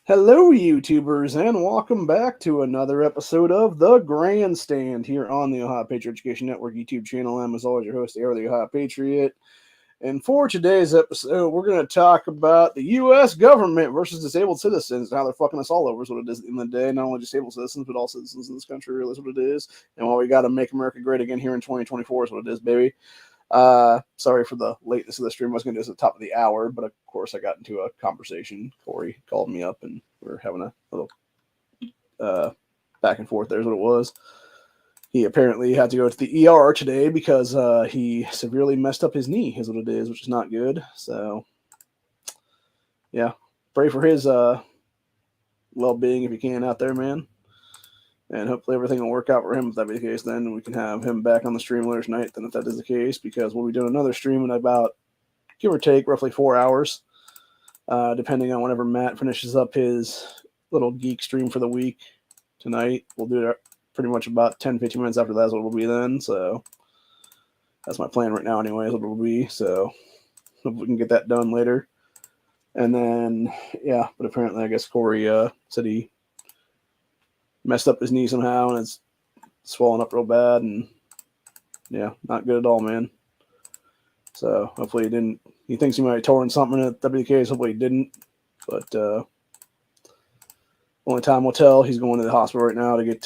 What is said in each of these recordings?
Hello, YouTubers, and welcome back to another episode of The Grandstand here on the Ohio Patriot Education Network YouTube channel. I'm, as always, your host, the Ohio Patriot. And for today's episode, we're going to talk about the U.S. government versus disabled citizens and how they're fucking us all over is what it is at the end of the day. Not only disabled citizens, but all citizens in this country really is what it is. And while we got to make America great again here in 2024 is what it is, baby. Sorry for the lateness of the stream. I was going to do this at the top of the hour, but of course I got into a conversation. Corey called me up and we were having a little back and forth. There's what it was. He apparently had to go to the ER today because he severely messed up his knee, is what it is, which is not good. So, yeah, pray for his well-being if you can out there, man. And hopefully everything will work out for him if that be the case. Then we can have him back on the stream later tonight. Then if that is the case, because we'll be doing another stream in about, give or take, roughly 4 hours, depending on whenever Matt finishes up his little geek stream for the week tonight. We'll do it pretty much about 10-15 minutes after that is what it'll be then. So that's my plan right now anyway, is what it'll be. So hope we can get that done later. And then, yeah, but apparently I guess Corey said he messed up his knee somehow and it's swollen up real bad, and yeah, not good at all, man. So hopefully he didn't. He thinks he might have torn something at WK's. Hopefully he didn't. But only time will tell. He's going to the hospital right now to get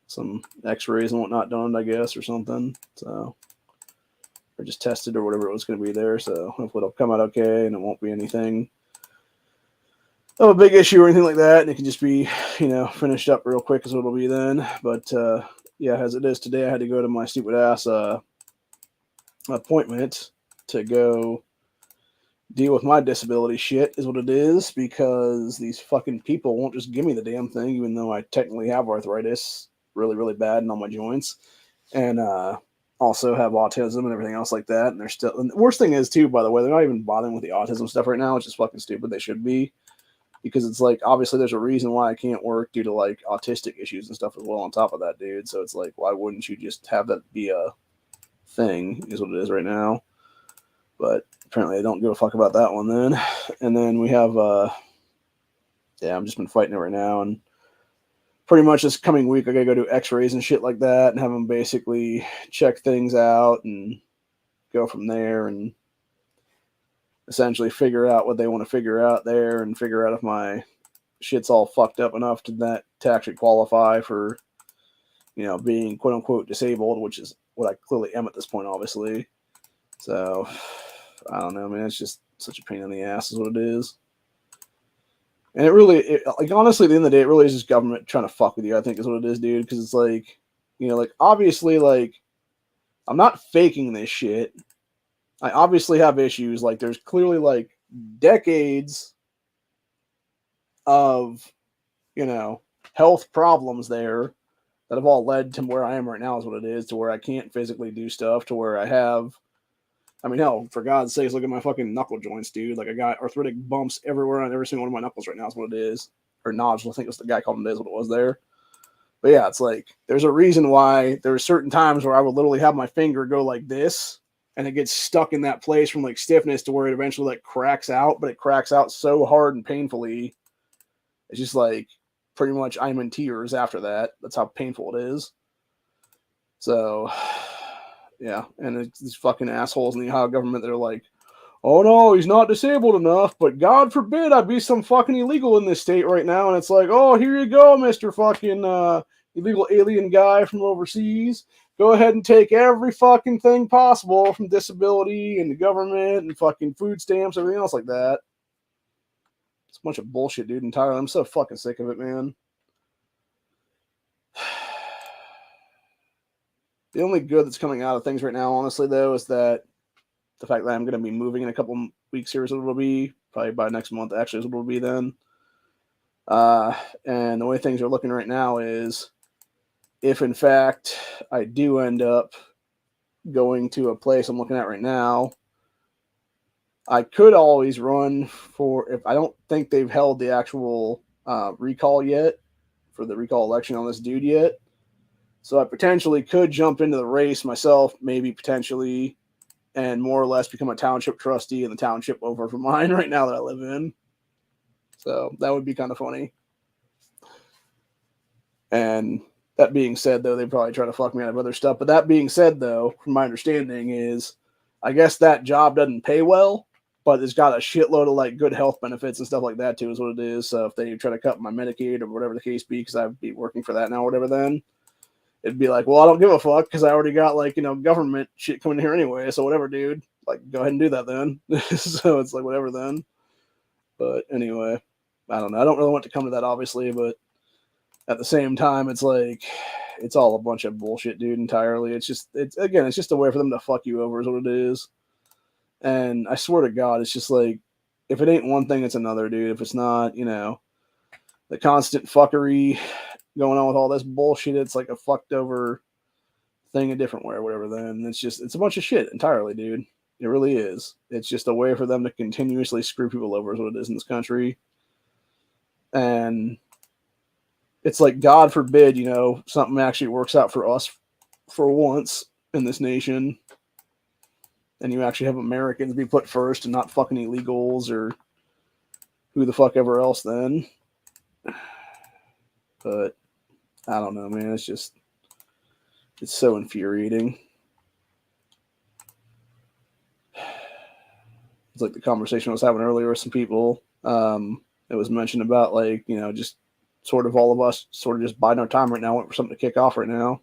some X-rays and whatnot done, I guess, or something. So, or just tested or whatever it was going to be there. So hopefully it'll come out okay and it won't be anything of a big issue or anything like that, and it can just be, finished up real quick is what it'll be then. But yeah, as it is today, I had to go to my stupid ass appointment to go deal with my disability shit is what it is, because these fucking people won't just give me the damn thing, even though I technically have arthritis really, really bad in all my joints, and also have autism and everything else like that. And they're still, and the worst thing is too, by the way, they're not even bothering with the autism stuff right now, which is fucking stupid. They should be. Because it's like, obviously there's a reason why I can't work due to like autistic issues and stuff as well on top of that, dude. So it's like, why wouldn't you just have that be a thing is what it is right now. But apparently I don't give a fuck about that one then. And then we have, yeah, I've just been fighting it right now. And pretty much this coming week, I gotta go do x-rays and shit like that and have them basically check things out and go from there and essentially figure out what they want to figure out there and figure out if my shit's all fucked up enough to actually qualify for, being quote unquote disabled, which is what I clearly am at this point, obviously. So I don't know, man. It's just such a pain in the ass is what it is. And it really, like, honestly, at the end of the day, it really is just government trying to fuck with you, I think is what it is, dude. Because it's like, like, obviously, like, I'm not faking this shit. I obviously have issues. Like, there's clearly, like, decades of, health problems there that have all led to where I am right now is what it is, to where I can't physically do stuff, to where I have, I mean, hell, for God's sakes, look at my fucking knuckle joints, dude. Like, I got arthritic bumps everywhere on every single one of my knuckles right now is what it is. Or nodules, I think it was the guy called them, is what it was there. But yeah, it's like, there's a reason why there's certain times where I would literally have my finger go like this, and it gets stuck in that place from like stiffness to where it eventually like cracks out, but it cracks out so hard and painfully. It's just like pretty much I'm in tears after that. That's how painful it is. So yeah, and it's these fucking assholes in the Ohio government that are like, oh no, he's not disabled enough, but God forbid I be some fucking illegal in this state right now. And it's like, oh, here you go, Mr. fucking illegal alien guy from overseas. Go ahead and take every fucking thing possible from disability and the government and fucking food stamps, everything else like that. It's a bunch of bullshit, dude, entirely. I'm so fucking sick of it, man. The only good that's coming out of things right now, honestly, though, is that the fact that I'm going to be moving in a couple weeks here is what it'll be. Probably by next month, actually, is what it'll be then. And the way things are looking right now is, if in fact I do end up going to a place I'm looking at right now, I could always run for, if I don't think they've held the actual recall yet, for the recall election on this dude yet. So I potentially could jump into the race myself, maybe potentially, and more or less become a township trustee in the township over from mine right now that I live in. So that would be kind of funny. And that being said, though, they probably try to fuck me out of other stuff. But that being said, though, from my understanding is, I guess that job doesn't pay well, but it's got a shitload of like good health benefits and stuff like that too, is what it is. So if they try to cut my Medicaid or whatever the case be, because I'd be working for that now or whatever, then it'd be like, well, I don't give a fuck because I already got like, government shit coming here anyway. So whatever, dude. Like, go ahead and do that then. So it's like whatever then. But anyway, I don't know. I don't really want to come to that, obviously, but at the same time, it's like it's all a bunch of bullshit, dude. Entirely. It's just a way for them to fuck you over, is what it is. And I swear to God, it's just like if it ain't one thing, it's another, dude. If it's not, the constant fuckery going on with all this bullshit, it's like a fucked over thing a different way or whatever. Then it's a bunch of shit entirely, dude. It really is. It's just a way for them to continuously screw people over, is what it is in this country. And it's like, God forbid, something actually works out for us for once in this nation. And you actually have Americans be put first and not fucking illegals or who the fuck ever else then. But I don't know, man. It's so infuriating. It's like the conversation I was having earlier with some people. It was mentioned about like, just sort of all of us sort of just biding our time right now, waiting for something to kick off right now.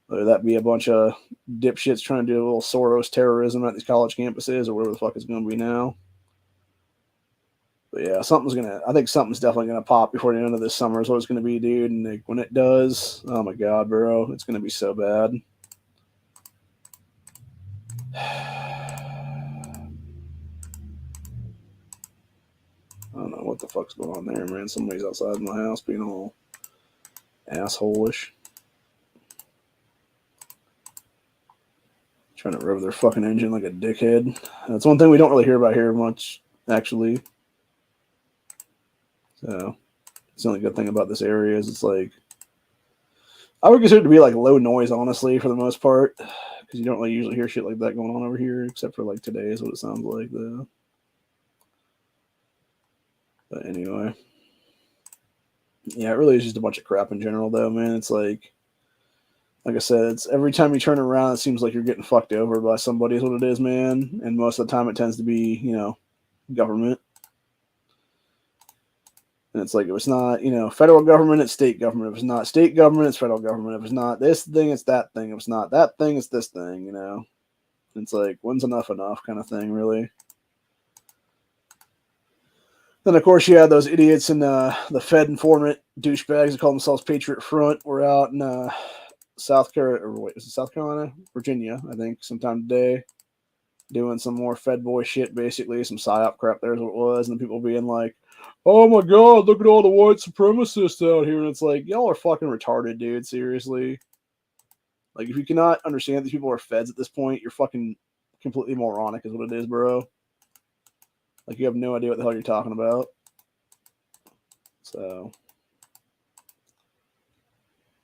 Whether that be a bunch of dipshits trying to do a little Soros terrorism at these college campuses or whatever the fuck it's going to be now. But yeah, I think something's definitely going to pop before the end of this summer is what it's going to be, dude. And like, when it does, oh my God, bro, it's going to be so bad. I don't know what the fuck's going on there, man. Somebody's outside my house being all asshole-ish. Trying to rev their fucking engine like a dickhead. That's one thing we don't really hear about here much, actually. So, it's the only good thing about this area is it's like, I would consider it to be like low noise, honestly, for the most part. Because you don't really usually hear shit like that going on over here, except for like today is what it sounds like, though. But anyway. Yeah, it really is just a bunch of crap in general, though, man. It's like I said, it's every time you turn around, it seems like you're getting fucked over by somebody is what it is, man. And most of the time it tends to be, government. And it's like, if it's not, federal government, it's state government. If it's not state government, it's federal government. If it's not this thing, it's that thing. If it's not that thing, it's this thing, It's like, when's enough kind of thing, really. Then, of course, you had those idiots in the Fed informant douchebags that call themselves Patriot Front. We're out in South Carolina? Virginia, I think, sometime today, doing some more Fed boy shit, basically, some psyop crap there is what it was, and people being like, oh my God, look at all the white supremacists out here, and it's like, y'all are fucking retarded, dude, seriously. Like, if you cannot understand that these people are feds at this point, you're fucking completely moronic is what it is, bro. Like, you have no idea what the hell you're talking about. So,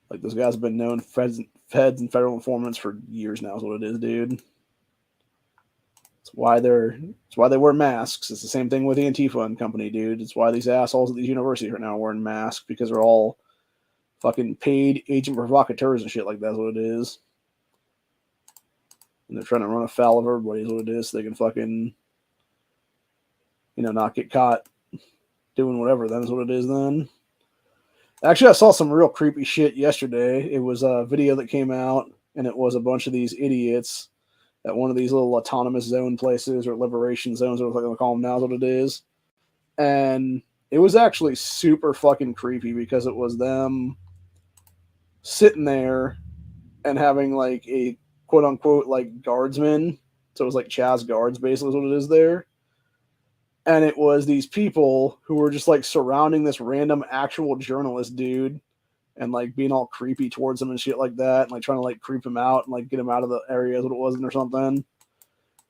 like, those guys have been known feds and federal informants for years now is what it is, dude. It's why they wear masks. It's the same thing with the Antifa and company, dude. It's why these assholes at these universities right now are wearing masks, because they're all fucking paid agent provocateurs and shit like that's what it is. And they're trying to run afoul of everybody is what it is so they can fucking, not get caught doing whatever. That is what it is then. Actually, I saw some real creepy shit yesterday. It was a video that came out, and it was a bunch of these idiots at one of these little autonomous zone places or liberation zones, or what they call them now, is what it is. And it was actually super fucking creepy because it was them sitting there and having like a quote unquote like guardsman. So it was like Chaz guards, basically, is what it is there. And it was these people who were just like surrounding this random actual journalist dude and like being all creepy towards him and shit like that, and like trying to like creep him out and like get him out of the area, what it wasn't or something,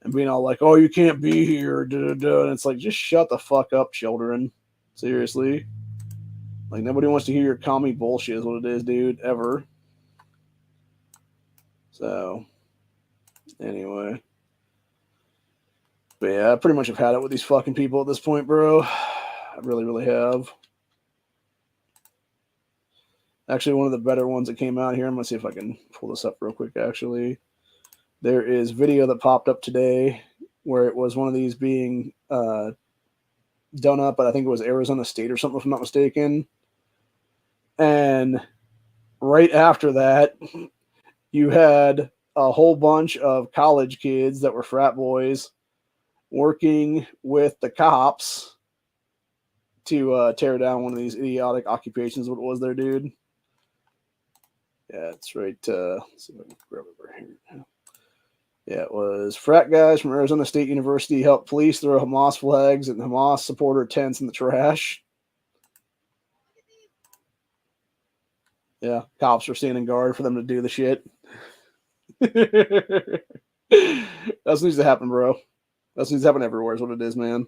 and being all like, "Oh, you can't be here," and it's like, just shut the fuck up, children. Seriously, like nobody wants to hear your commie bullshit is what it is, dude, ever. So, anyway, but yeah, I pretty much have had it with these fucking people at this point, bro. I really, really have. Actually, one of the better ones that came out here, I'm going to see if I can pull this up real quick, actually. There is video that popped up today where it was one of these being done up, but I think it was Arizona State or something, if I'm not mistaken. And right after that, you had a whole bunch of college kids that were frat boys working with the cops to tear down one of these idiotic occupations. What it was there, dude? Yeah, it's right. Let's see if I can grab it right here. Yeah, it was frat guys from Arizona State University helped police throw Hamas flags and Hamas supporter tents in the trash. Yeah, cops were standing guard for them to do the shit. That needs to happen, bro. That needs to happen everywhere is what it is, man.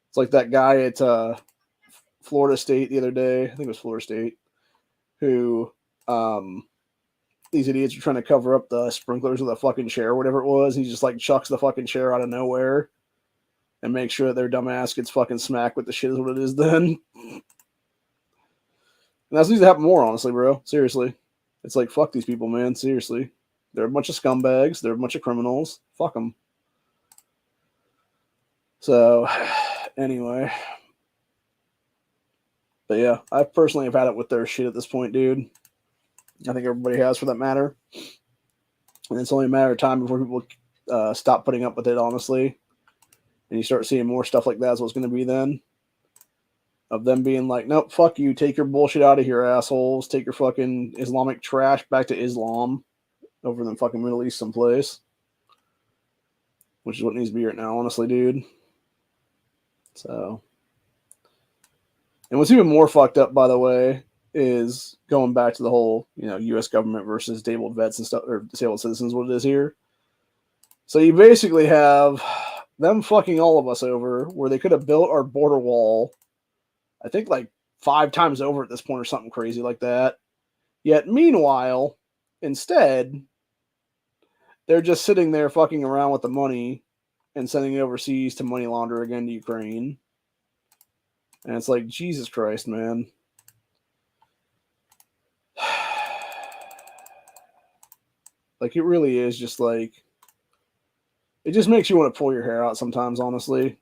It's like that guy at Florida State the other day. I think it was Florida State. Who these idiots are trying to cover up the sprinklers with a fucking chair or whatever it was. He just like chucks the fucking chair out of nowhere and makes sure that their dumbass gets fucking smacked with the shit is what it is then. And that needs to happen more, honestly, bro. Seriously. It's like, fuck these people, man. Seriously. They're a bunch of scumbags. They're a bunch of criminals. Fuck them. So, anyway. But yeah, I personally have had it with their shit at this point, dude. I think everybody has, for that matter. And it's only a matter of time before people stop putting up with it, honestly. And you start seeing more stuff like that is what's going to be then. Of them being like, nope, fuck you. Take your bullshit out of here, assholes. Take your fucking Islamic trash back to Islam over in the fucking Middle East someplace. Which is what needs to be right now, honestly, dude. So. And what's even more fucked up, by the way, is going back to the whole, U.S. government versus disabled vets and stuff, or disabled citizens, what it is here. So you basically have them fucking all of us over where they could have built our border wall, I think like 5 times over at this point or something crazy like that. Yet meanwhile, instead, they're just sitting there fucking around with the money and sending it overseas to money launder again to Ukraine. And it's like, Jesus Christ, man. Like, it really is just like, it just makes you want to pull your hair out sometimes, honestly.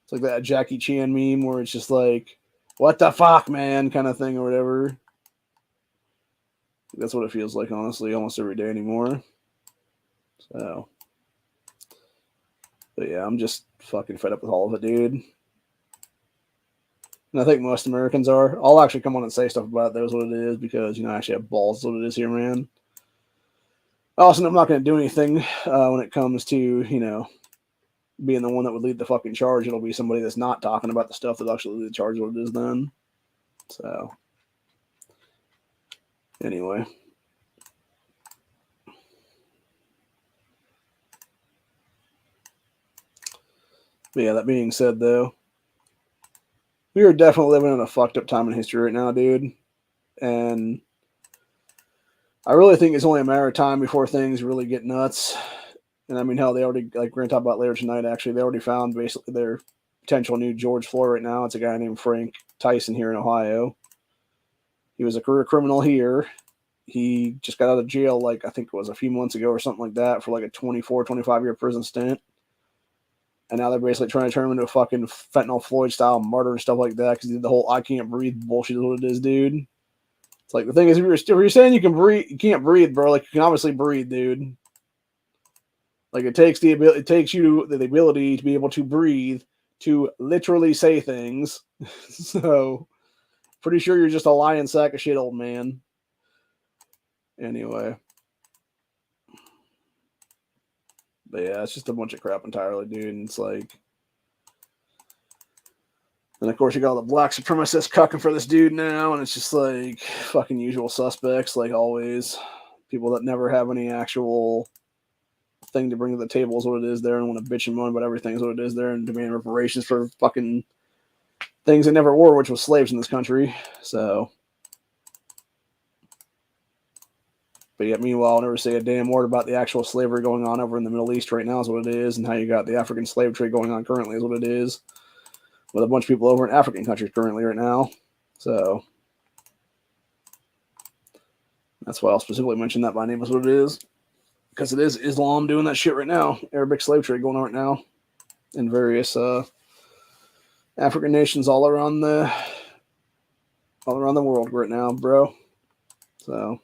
It's like that Jackie Chan meme where it's just like, what the fuck, man, kind of thing or whatever. That's what it feels like, honestly, almost every day anymore. So. But yeah, I'm just fucking fed up with all of it, dude. And I think most Americans are. I'll actually come on and say stuff about it. That's what it is because, I actually have balls. That's what it is here, man. Also, I'm not going to do anything when it comes to, being the one that would lead the fucking charge. It'll be somebody that's not talking about the stuff that actually lead the charge what it is then. So, anyway. But yeah, that being said, though, we are definitely living in a fucked up time in history right now, dude. And I really think it's only a matter of time before things really get nuts. And I mean, hell, they already, like we're going to talk about later tonight, actually, they already found basically their potential new George Floyd right now. It's a guy named Frank Tyson here in Ohio. He was a career criminal here. He just got out of jail, like, I think it was a few months ago or something like that for like a 24, 25-year prison stint. And now they're basically trying to turn him into a fucking fentanyl Floyd style martyr and stuff like that because he did the whole I can't breathe bullshit is what it is, dude. It's like the thing is, if you're saying you can breathe, you can't breathe, bro. Like you can obviously breathe, dude. Like it takes the ability to be able to breathe to literally say things. So pretty sure you're just a lying sack of shit, old man. Anyway. But yeah, it's just a bunch of crap entirely, dude. And it's like, and of course you got all the black supremacists cucking for this dude now, and it's just like fucking usual suspects, like always. People that never have any actual thing to bring to the table is what it is there, and want to bitch and moan about everything is what it is there, and demand reparations for fucking things they never were, which was slaves in this country. So, But yet, meanwhile, I'll never say a damn word about the actual slavery going on over in the Middle East right now is what it is, and how you got the African slave trade going on currently is what it is, with a bunch of people over in African countries currently right now. So that's why I'll specifically mention that by name is what it is, because it is Islam doing that shit right now. Arabic slave trade going on right now in various African nations all around the world right now, bro. So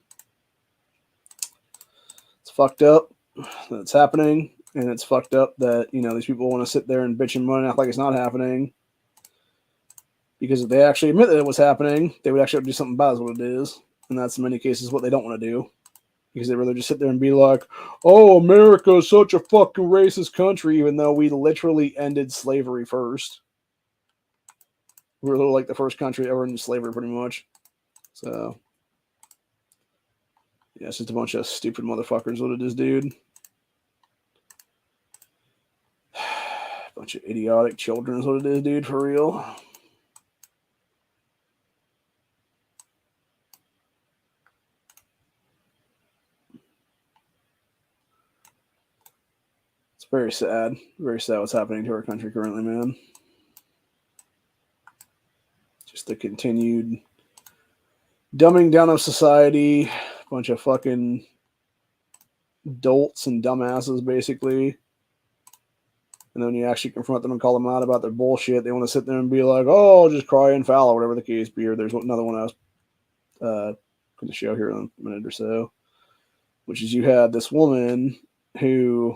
it's fucked up that it's happening, and it's fucked up that, you know, these people want to sit there and bitch and moan and act like it's not happening. Because if they actually admit that it was happening, they would actually have to do something about it, is what it is. And that's in many cases what they don't want to do. Because they'd rather just sit there and be like, oh, America is such a fucking racist country, even though we literally ended slavery first. We were like the first country ever in slavery, pretty much. So, yeah, it's just a bunch of stupid motherfuckers, what it is, dude. Bunch of idiotic children is what it is, dude, for real. It's very sad. Very sad what's happening to our country currently, man. Just the continued dumbing down of society. Bunch of fucking dolts and dumbasses, basically. And then when you actually confront them and call them out about their bullshit, they want to sit there and be like, oh, I'll just cry and foul, or whatever the case be. Or there's another one I was going to show here in a minute or so, which is you had this woman who,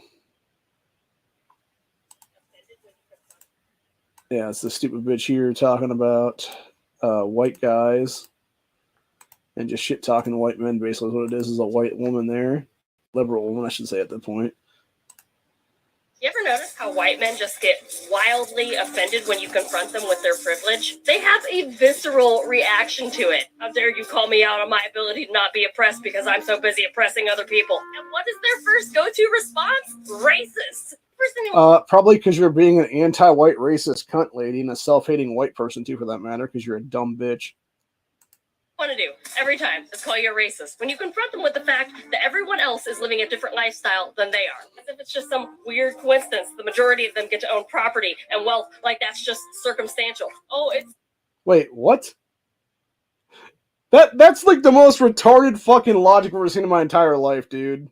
yeah, it's the stupid bitch here talking about white guys and just shit talking white men. Basically, what it is a white woman there, liberal woman, I should say at that point. You ever notice how white men just get wildly offended when you confront them with their privilege? They have a visceral reaction to it. How dare you call me out on my ability to not be oppressed because I'm so busy oppressing other people? And what is their first go-to response? Racist. Probably because you're being an anti-white racist cunt lady and a self-hating white person too, for that matter, because you're a dumb bitch. Want to do every time is call you a racist when you confront them with the fact that everyone else is living a different lifestyle than they are, as if it's just some weird coincidence the majority of them get to own property and wealth, like that's just circumstantial. Oh, it's wait, what? That's like the most retarded fucking logic I've ever seen in my entire life, dude.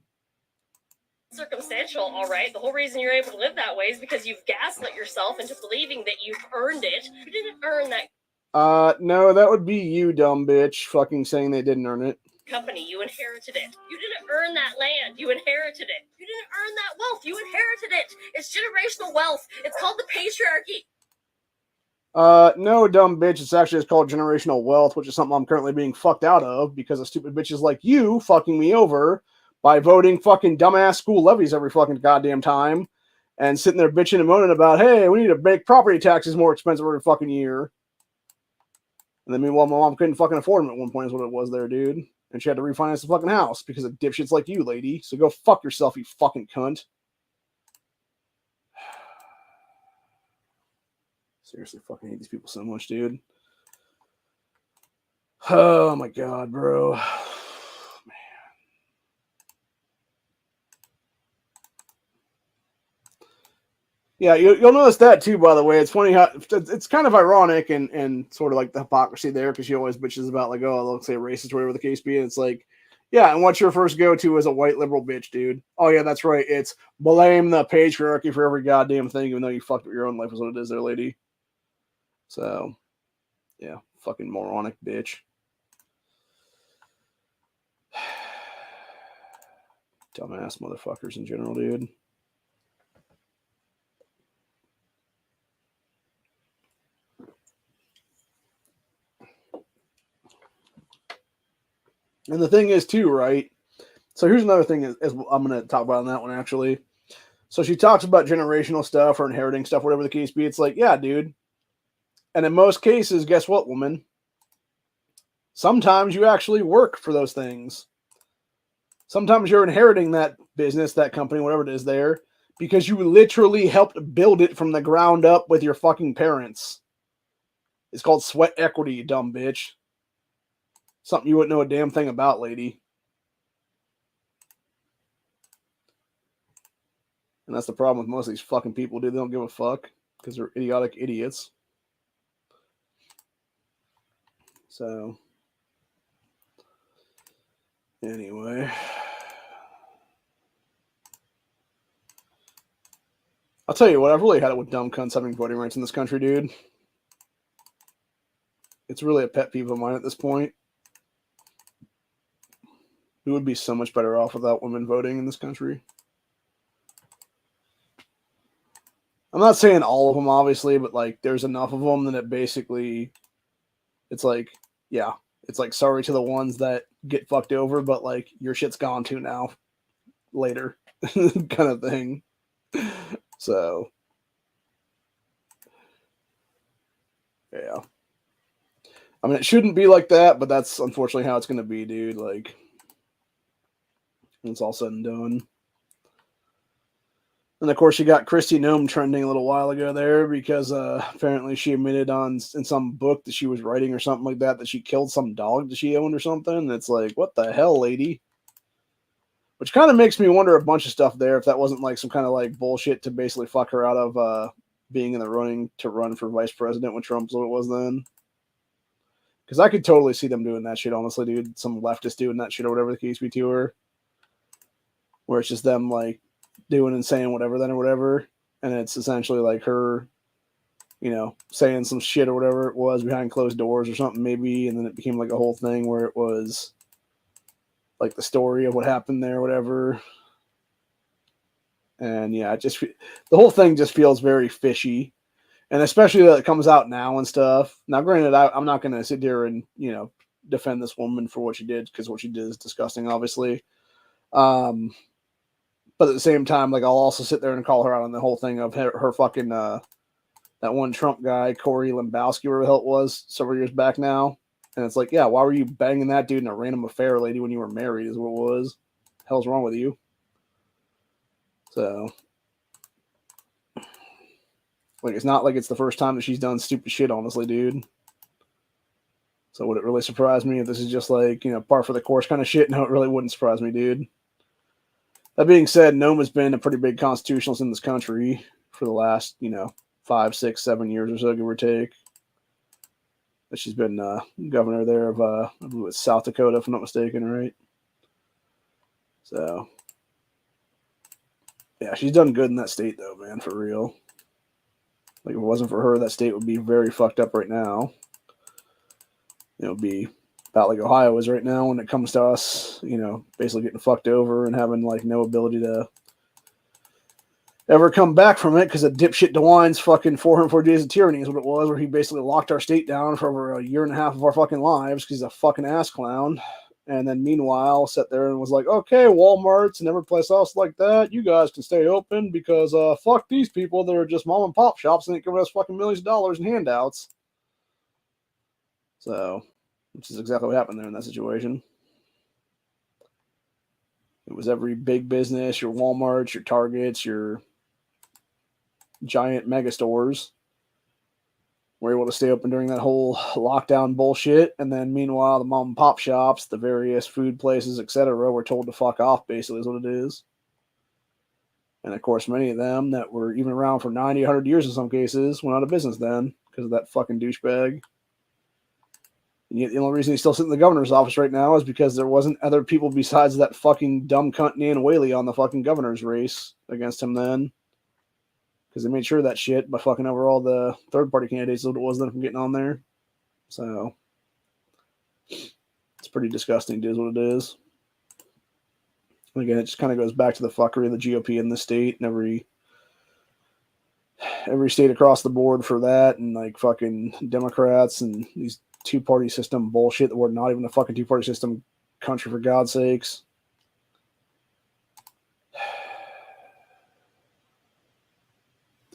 Circumstantial, all right. The whole reason you're able to live that way is because you've gaslit yourself into believing that you've earned it. You didn't earn that. No, that would be you, dumb bitch, fucking saying they didn't earn it. Company, you inherited it. You didn't earn that land, you inherited it. You didn't earn that wealth, you inherited it. It's generational wealth. It's called the patriarchy. No, dumb bitch, it's called generational wealth, which is something I'm currently being fucked out of because of stupid bitches like you fucking me over by voting fucking dumbass school levies every fucking goddamn time and sitting there bitching and moaning about, hey, we need to make property taxes more expensive every fucking year. And then meanwhile, my mom couldn't fucking afford them at one point is what it was there, dude. And she had to refinance the fucking house because of dipshits like you, lady. So go fuck yourself, you fucking cunt. Seriously, fucking hate these people so much, dude. Oh my god, bro. Man. Yeah, you'll notice that too, by the way. It's funny how it's kind of ironic and sort of like the hypocrisy there because she always bitches about like, oh, let's say racist or whatever the case be. And it's like, yeah, and what's your first go-to as a white liberal bitch, dude? Oh, yeah, that's right. It's blame the patriarchy for every goddamn thing, even though you fucked up your own life is what it is there, lady. So, yeah, fucking moronic bitch. Dumbass motherfuckers in general, dude. And the thing is, too, right? So here's another thing as I'm going to talk about on that one, actually. So she talks about generational stuff or inheriting stuff, whatever the case be. It's like, yeah, dude. And in most cases, guess what, woman? Sometimes you actually work for those things. Sometimes you're inheriting that business, that company, whatever it is there, because you literally helped build it from the ground up with your fucking parents. It's called sweat equity, you dumb bitch. Something you wouldn't know a damn thing about, lady. And that's the problem with most of these fucking people, dude. They don't give a fuck because they're idiotic idiots. So, anyway. I'll tell you what, I've really had it with dumb cunts having voting rights in this country, dude. It's really a pet peeve of mine at this point. We would be so much better off without women voting in this country. I'm not saying all of them, obviously, but like there's enough of them that it basically, it's like, yeah, it's like sorry to the ones that get fucked over, but like your shit's gone too now, later, kind of thing. So, yeah. I mean, it shouldn't be like that, but that's unfortunately how it's going to be, dude. Like, when it's all said and done. And of course, you got Kristi Noem trending a little while ago there because apparently she admitted in some book that she was writing or something like that she killed some dog that she owned or something. And it's like, what the hell, lady? Which kind of makes me wonder a bunch of stuff there if that wasn't like some kind of like bullshit to basically fuck her out of being in the running to run for vice president when Trump's what it was then. Because I could totally see them doing that shit, honestly, dude. Some leftist doing that shit or whatever the case be to her. Where it's just them like doing and saying whatever then or whatever. And it's essentially like her, you know, saying some shit or whatever it was behind closed doors or something maybe. And then it became like a whole thing where it was like the story of what happened there or whatever. And yeah, the whole thing just feels very fishy. And especially that it comes out now and stuff. Now, granted, I'm not going to sit here and, you know, defend this woman for what she did because what she did is disgusting, obviously. But at the same time, like, I'll also sit there and call her out on the whole thing of her fucking, that one Trump guy, Corey Lembowski, whatever the hell it was, several years back now. And it's like, yeah, why were you banging that dude in a random affair, lady, when you were married is what it was. The hell's wrong with you? So, like, it's not like it's the first time that she's done stupid shit, honestly, dude. So would it really surprise me if this is just like, you know, par for the course kind of shit? No, it really wouldn't surprise me, dude. That being said, Noem has been a pretty big constitutionalist in this country for the last, you know, 5, 6, 7 years or so, give or take. But she's been governor there of, I believe it's South Dakota, if I'm not mistaken, right? So, yeah, she's done good in that state, though, man, for real. Like, if it wasn't for her, that state would be very fucked up right now. It would be about like Ohio is right now when it comes to us, you know, basically getting fucked over and having like no ability to ever come back from it because of dipshit DeWine's fucking 440 days of tyranny is what it was, where he basically locked our state down for over a year and a half of our fucking lives because he's a fucking ass clown. And then meanwhile, sat there and was like, okay, Walmarts and every place else like that, you guys can stay open because fuck these people that are just mom and pop shops and ain't giving us fucking millions of dollars in handouts. So, which is exactly what happened there in that situation. It was every big business, your Walmarts, your Targets, your giant mega stores were able to stay open during that whole lockdown bullshit. And then meanwhile, the mom and pop shops, the various food places, etc., were told to fuck off, basically, is what it is. And of course, many of them that were even around for 90, 100 years in some cases went out of business then because of that fucking douchebag. And yet the only reason he's still sitting in the governor's office right now is because there wasn't other people besides that fucking dumb cunt Nan Whaley on the fucking governor's race against him then. Because they made sure of that shit by fucking over all the third-party candidates that it was them from getting on there. So, it's pretty disgusting, is what it is. And again, it just kind of goes back to the fuckery of the GOP in the state and every state across the board for that, and like fucking Democrats and these two-party system bullshit that we're not even a fucking two-party system country, for God's sakes.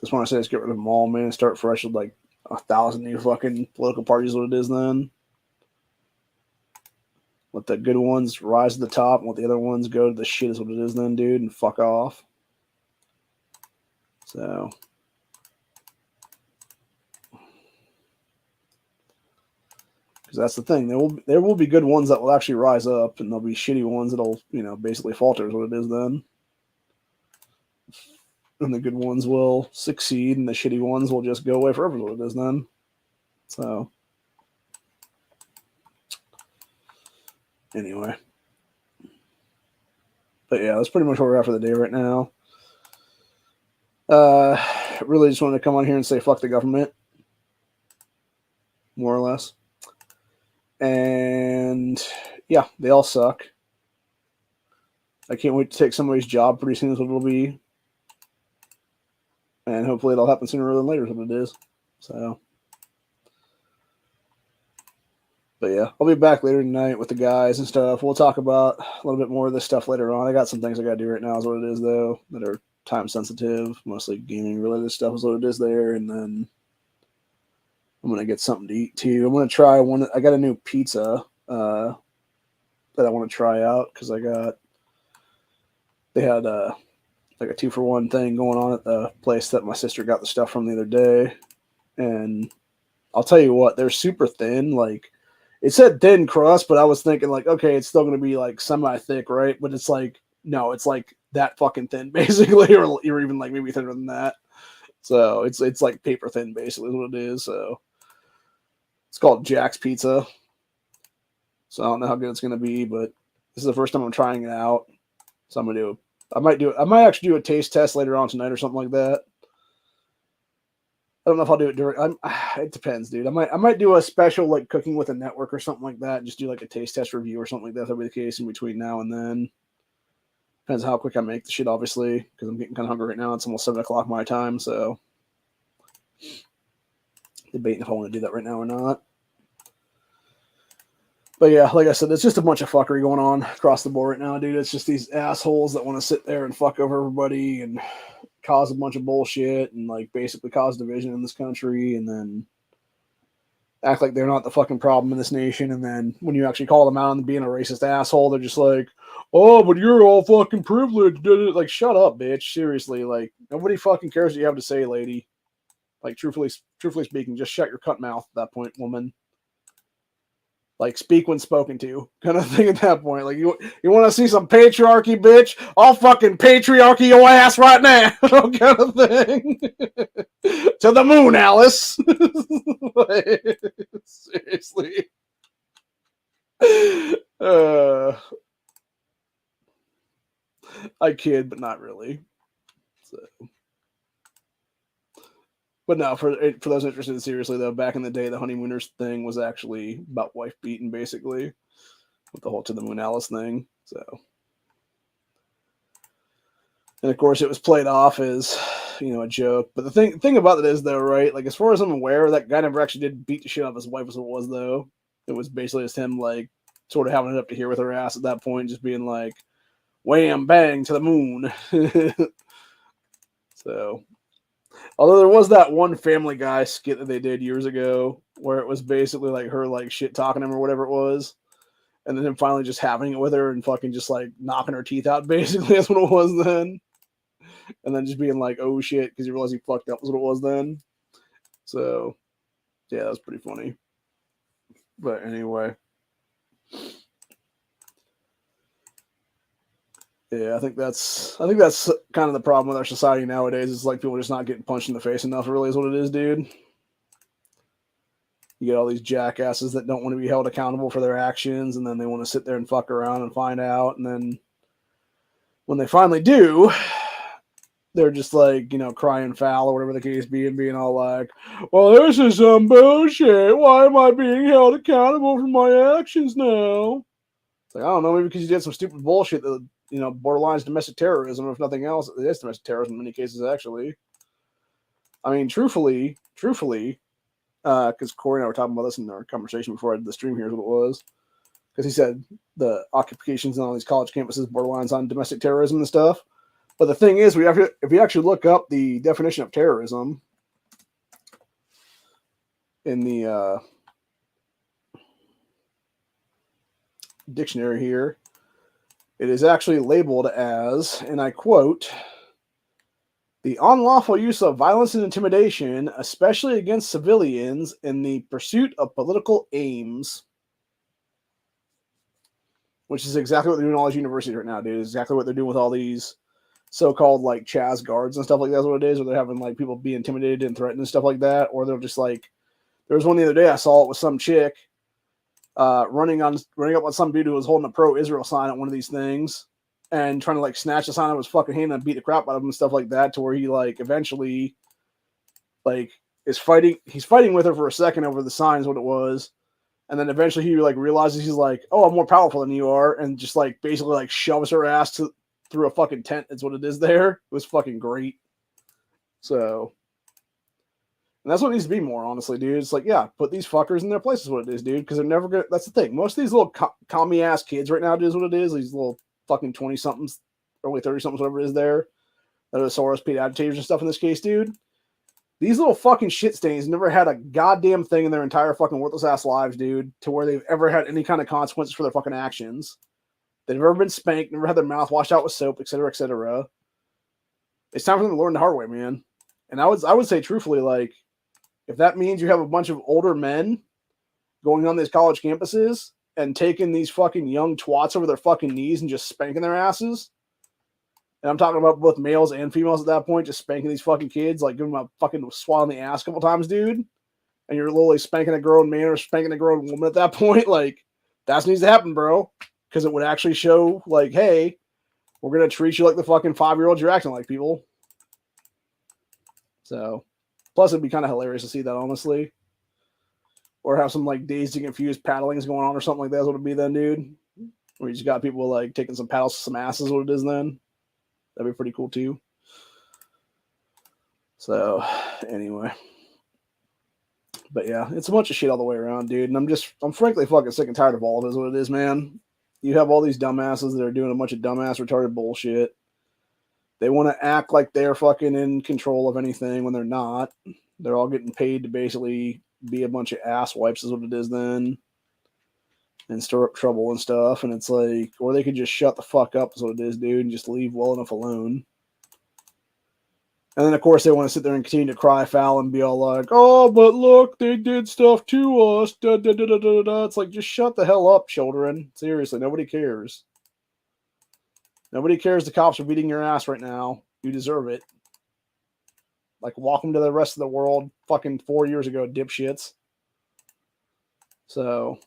Just want to say, let's get rid of them all, man, and start fresh with like 1,000 new fucking political parties, what it is then. Let the good ones rise to the top and let the other ones go to the shit is what it is then, dude, and fuck off. So, because that's the thing. There will be good ones that will actually rise up, and there'll be shitty ones that'll, you know, basically falter is what it is then. and the good ones will succeed, and the shitty ones will just go away forever. What it is then. So, anyway. But yeah, that's pretty much what we're at for the day right now. Really just wanted to come on here and say fuck the government. More or less. And yeah, they all suck. I can't wait to take somebody's job pretty soon is what it'll be. And hopefully it'll happen sooner rather than later is what it is. So. But yeah, I'll be back later tonight with the guys and stuff. We'll talk about a little bit more of this stuff later on. I got some things I got to do right now is what it is, though, that are time sensitive. Mostly gaming related stuff is what it is there. And then I'm going to get something to eat, too. I'm going to try one. I got a new pizza that I want to try out because they had like a 2-for-1 thing going on at the place that my sister got the stuff from the other day. And I'll tell you what, they're super thin. Like, it said thin crust, but I was thinking like, okay, it's still going to be like semi-thick, right? But it's like, no, it's like that fucking thin, basically, or even like maybe thinner than that. So it's like paper thin, basically, is what it is. So it's called Jack's Pizza. So I don't know how good it's going to be, but this is the first time I'm trying it out. So I might actually do a taste test later on tonight or something like that. I don't know if I'll do it during. It depends, dude. I might do a special like cooking with a network or something like that. And just do like a taste test review or something like that. That'll be the case in between now and then. Depends how quick I make the shit, obviously, because I'm getting kind of hungry right now. It's almost 7:00 my time, so debating if I want to do that right now or not. But yeah, like I said, it's just a bunch of fuckery going on across the board right now, dude. It's just these assholes that want to sit there and fuck over everybody and cause a bunch of bullshit and like basically cause division in this country and then act like they're not the fucking problem in this nation. And then when you actually call them out and being a racist asshole, they're just like, oh, but you're all fucking privileged. Like, shut up, bitch. Seriously, like nobody fucking cares what you have to say, lady. Like, truthfully speaking, just shut your cunt mouth at that point, woman. Like, speak when spoken to, kind of thing at that point. Like, you want to see some patriarchy, bitch? I'll fucking patriarchy your ass right now, kind of thing. To the moon, Alice. Like, seriously. I kid, but not really. So. But no, for those interested, seriously though, back in the day, the honeymooners thing was actually about wife beating, basically, with the whole to the moon Alice thing. So, and of course, it was played off as a joke. But the thing about it is though, right? Like as far as I'm aware, that guy never actually did beat the shit out of his wife as it was though. It was basically just him like sort of having it up to here with her ass at that point, just being like, wham bang to the moon. So. Although there was that one Family Guy skit that they did years ago where it was basically like her like shit talking him or whatever it was. And then him finally just having it with her and fucking just like knocking her teeth out basically. That's what it was then. And then just being like, oh shit, because you realize he fucked up was what it was then. So yeah, that was pretty funny. But anyway. Yeah, I think that's kind of the problem with our society nowadays. It's like people just not getting punched in the face enough. It really is what it is, dude. You get all these jackasses that don't want to be held accountable for their actions, and then they want to sit there and fuck around and find out. And then when they finally do, they're just like, crying foul or whatever the case be, and being all like, well, this is some bullshit. Why am I being held accountable for my actions now? It's like, I don't know, maybe because you did some stupid bullshit that borderlines domestic terrorism, if nothing else. It is domestic terrorism in many cases, actually. I mean, truthfully, because Corey and I were talking about this in our conversation before I did the stream here, is what it was. Because he said the occupations on all these college campuses borderlines on domestic terrorism and stuff. But the thing is, if you actually look up the definition of terrorism in the dictionary here, it is actually labeled as, and I quote, the unlawful use of violence and intimidation, especially against civilians, in the pursuit of political aims. Which is exactly what they're doing in all these universities right now, dude. It's exactly what they're doing with all these so-called like Chaz guards and stuff like that's what it is, or they're having like people be intimidated and threatened and stuff like that, or they're just like, there was one the other day I saw it with some chick running up on some dude who was holding a pro-Israel sign at one of these things and trying to like snatch the sign out of his fucking hand and beat the crap out of him and stuff like that, to where he like eventually like is fighting. He's fighting with her for a second over the sign is what it was. And then eventually he like realizes he's like, oh, I'm more powerful than you are, and just like basically like shoves her ass through a fucking tent. Is what it is there. It was fucking great. So, and that's what it needs to be more, honestly, dude. It's like, yeah, put these fuckers in their place is what it is, dude. Because they're never gonna. That's the thing. Most of these little commie ass kids right now, dude, is what it is. These little fucking 20 somethings, early 30 somethings, whatever it is there, that are the Soros paid agitators and stuff in this case, dude. These little fucking shit stains never had a goddamn thing in their entire fucking worthless ass lives, dude, to where they've ever had any kind of consequences for their fucking actions. They've never been spanked, never had their mouth washed out with soap, etc., etc. It's time for them to learn the hard way, man. And I would say truthfully, like, if that means you have a bunch of older men going on these college campuses and taking these fucking young twats over their fucking knees and just spanking their asses, and I'm talking about both males and females at that point, just spanking these fucking kids, like giving them a fucking swat on the ass a couple times, dude. And you're literally spanking a grown man or spanking a grown woman at that point. Like, that needs to happen, bro. Because it would actually show, like, hey, we're going to treat you like the fucking 5-year-old you're acting like, people. So, plus it'd be kind of hilarious to see that, honestly. Or have some, like, dazed and confused paddlings going on or something like that. That's what it'd be then, dude. Where you just got people, like, taking some paddles to some asses, what it is then. That'd be pretty cool too. So, anyway. But yeah, it's a bunch of shit all the way around, dude. And I'm frankly fucking sick and tired of all of it, is what it is, man. You have all these dumbasses that are doing a bunch of dumbass retarded bullshit. They want to act like they're fucking in control of anything when they're not. They're all getting paid to basically be a bunch of ass wipes, is what it is then. And stir up trouble and stuff, and it's like, or they could just shut the fuck up is what it is, dude, and just leave well enough alone. And then, of course, they want to sit there and continue to cry foul and be all like, oh, but look, they did stuff to us, da, da, da, da, da, da. It's like, just shut the hell up, children. Seriously, nobody cares. Nobody cares the cops are beating your ass right now. You deserve it. Like, welcome to the rest of the world fucking 4 years ago, dipshits. So...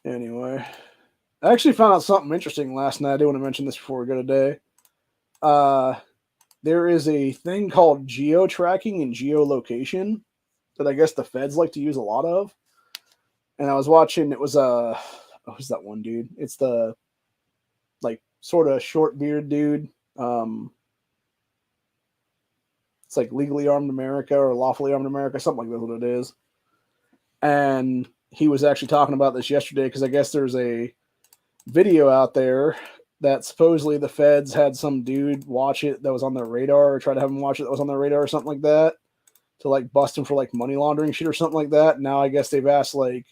anyway, I actually found out something interesting last night. I do want to mention this before we go today. There is a thing called geo-tracking and geolocation that I guess the feds like to use a lot of. And I was watching, it was who's that one dude? It's the like sort of short beard dude. It's like Legally Armed America or Lawfully Armed America, something like that's what it is. And he was actually talking about this yesterday because I guess there's a video out there that supposedly the feds had some dude watch it that was on their radar, or try to have him watch it that was on their radar or something like that, to like bust him for like money laundering shit or something like that. Now I guess they've asked like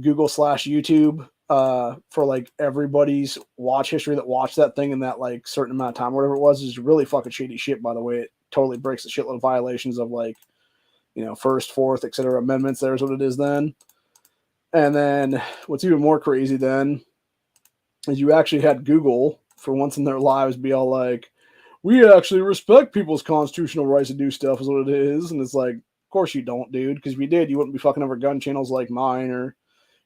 Google/YouTube for like everybody's watch history that watched that thing in that like certain amount of time, or whatever it was. Is really fucking shady shit, by the way. It totally breaks the shitload of violations of like, you know, First, Fourth, etc. amendments. There's what it is then. And then what's even more crazy then is you actually had Google for once in their lives be all like, we actually respect people's constitutional rights to do stuff is what it is. And it's like, of course you don't, dude, because if you did, you wouldn't be fucking over gun channels like mine, or,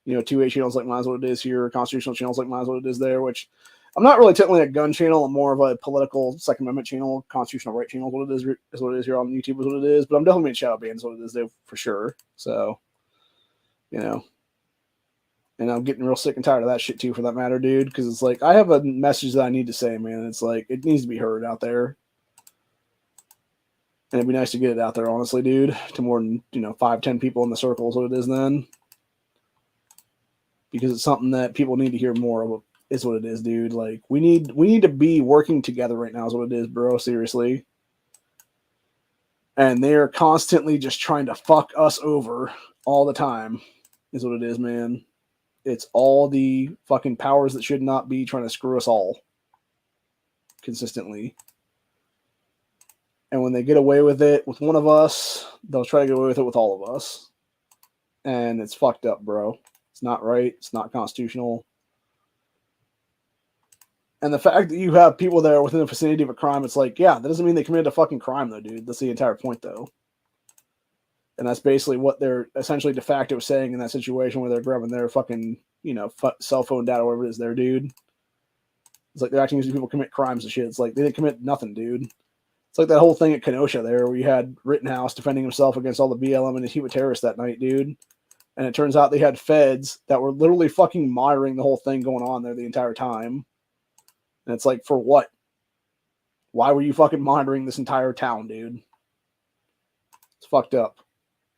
you know, 2A channels like mine is what it is here, or constitutional channels like mine is what it is there, which I'm not really technically a gun channel. I'm more of a political Second Amendment channel, constitutional right channel is what it is here on YouTube is what it is. But I'm definitely being shadow banned is what it is there for sure. So, you know, and I'm getting real sick and tired of that shit too, for that matter, dude. Because it's like, I have a message that I need to say, man. It's like, it needs to be heard out there. And it'd be nice to get it out there, honestly, dude, to more than, you know, 5-10 people in the circle is what it is then. Because it's something that people need to hear more of, is what it is, dude. Like, we need to be working together right now is what it is, bro. Seriously. And they're constantly just trying to fuck us over all the time is what it is, man. It's all the fucking powers that should not be trying to screw us all consistently. And when they get away with it with one of us, they'll try to get away with it with all of us. And it's fucked up, bro. It's not right. It's not constitutional. And the fact that you have people that are within the vicinity of a crime, it's like, yeah, that doesn't mean they committed a fucking crime, though, dude. That's the entire point, though. And that's basically what they're essentially de facto saying in that situation where they're grabbing their fucking, cell phone data, whatever it is there, dude. It's like they're acting as if people commit crimes and shit. It's like they didn't commit nothing, dude. It's like that whole thing at Kenosha there where you had Rittenhouse defending himself against all the BLM and the Antifa terrorists that night, dude. And it turns out they had feds that were literally fucking monitoring the whole thing going on there the entire time. And it's like, for what? Why were you fucking monitoring this entire town, dude? It's fucked up.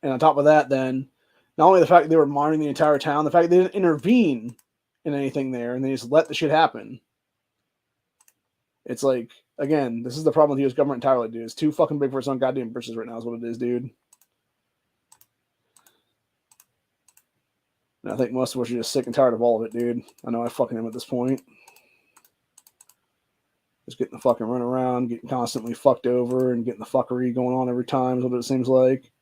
And on top of that, then, not only the fact that they were monitoring the entire town, the fact that they didn't intervene in anything there and they just let the shit happen. It's like, again, this is the problem with the U.S. government entirely, dude. It's too fucking big for its own goddamn britches right now is what it is, dude. And I think most of us are just sick and tired of all of it, dude. I know I fucking am at this point. Just getting the fucking run around, getting constantly fucked over, and getting the fuckery going on every time is what it seems like.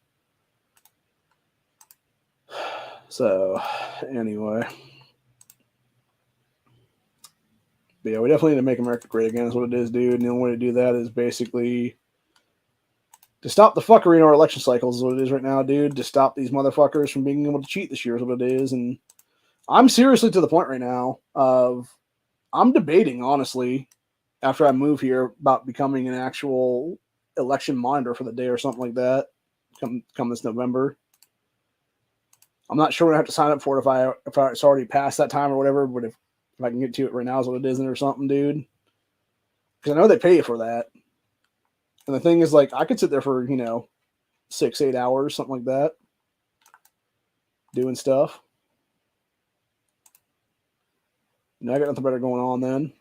So, anyway. But yeah, we definitely need to make America great again is what it is, dude. And the only way to do that is basically to stop the fuckery in our election cycles is what it is right now, dude. To stop these motherfuckers from being able to cheat this year is what it is. And I'm seriously to the point right now of I'm debating, honestly, after I move here about becoming an actual election monitor for the day or something like that come this November. I'm not sure when I have to sign up for it if it's already past that time or whatever, but if I can get to it right now is what it isn't or something, dude. Because I know they pay you for that. And the thing is, like, I could sit there for, 6-8 hours, something like that, doing stuff. I got nothing better going on then.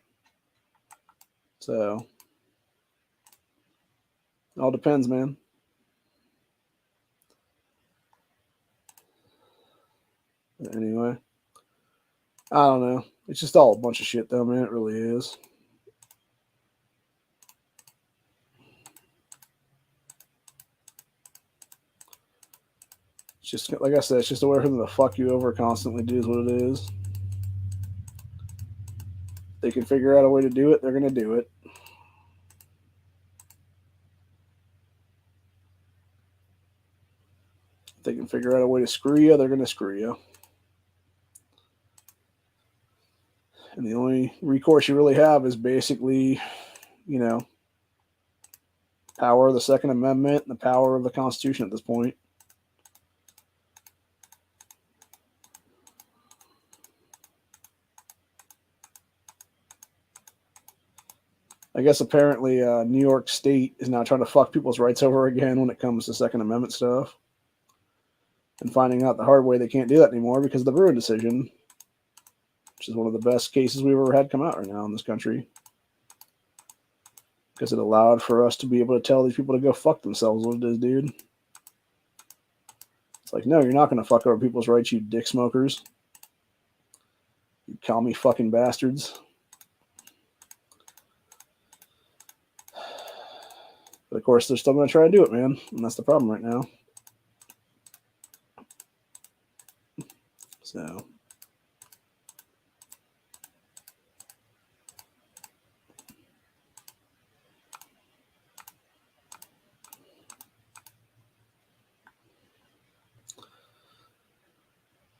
So, it all depends, man. But anyway, I don't know. It's just all a bunch of shit, though, man. It really is. It's just, like I said, it's just a way for them to fuck you over constantly, dude, is what it is. They can figure out a way to do it, they're going to do it. If they can figure out a way to screw you, they're going to screw you. And the only recourse you really have is basically, power of the Second Amendment and the power of the Constitution at this point. I guess apparently New York State is now trying to fuck people's rights over again when it comes to Second Amendment stuff. And finding out the hard way they can't do that anymore because of the Bruin decision, which is one of the best cases we've ever had come out right now in this country. Because it allowed for us to be able to tell these people to go fuck themselves, what it is, dude. It's like, no, you're not going to fuck over people's rights, you dick smokers. You commie fucking bastards. But of course, they're still going to try to do it, man. And that's the problem right now. So.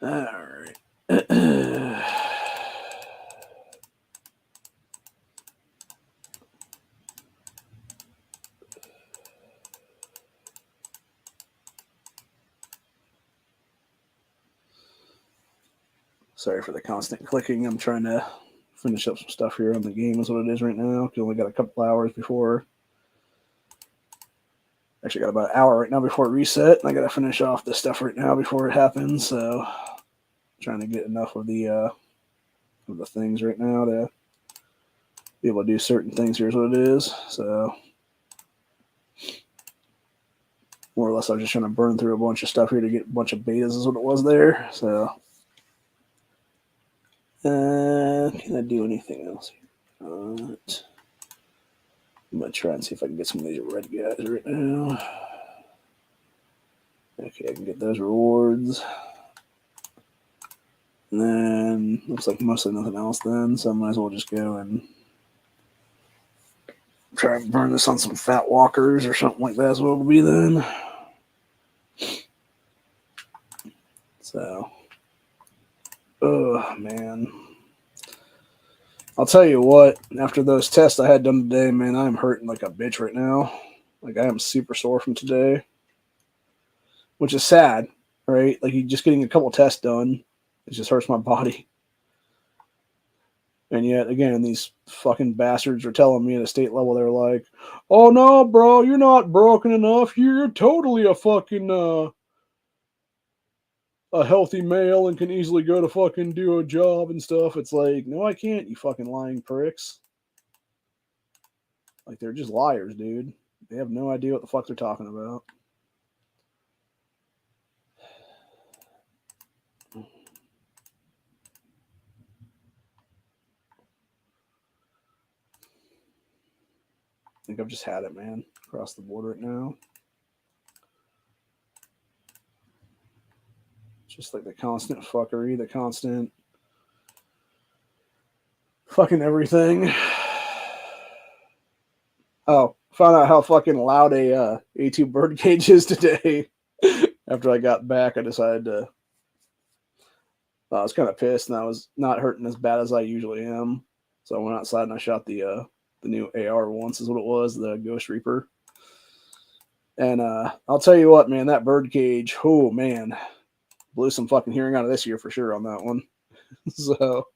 All right. Sorry for the constant clicking. I'm trying to finish up some stuff here on the game is what it is right now. We only got a couple hours before. Actually got about an hour right now before it reset. And I got to finish off this stuff right now before it happens. So trying to get enough of the things right now to be able to do certain things. Here's what it is. So more or less I was just trying to burn through a bunch of stuff here to get a bunch of betas is what it was there. So can I do anything else here? I'm going to try and see if I can get some of these red guys right now. Okay, I can get those rewards. And then looks like mostly nothing else then, so I might as well just go and Try and burn this on some fat walkers or something like that is what it'll be then. So, oh man. I'll tell you what, after those tests I had done today, man, I'm hurting like a bitch right now. Like, I am super sore from today, which is sad, right? Like, you just getting a couple tests done, it just hurts my body. And yet, again, these fucking bastards are telling me at a state level, they're like, oh no, bro, you're not broken enough. You're totally a fucking, a healthy male and can easily go to fucking do a job and stuff. It's like, no, I can't, you fucking lying pricks. Like, they're just liars, dude. They have no idea what the fuck they're talking about. I think I've just had it, man, across the board right now. Just like the constant fuckery, the constant fucking everything. Oh, found out how fucking loud a A2 bird cage is today. After I got back, I decided to. I was kind of pissed, and I was not hurting as bad as I usually am. So I went outside and I shot the new AR once, is what it was, the Ghost Reaper. And I'll tell you what, man, that bird cage, oh man, blew some fucking hearing out of this year for sure on that one. So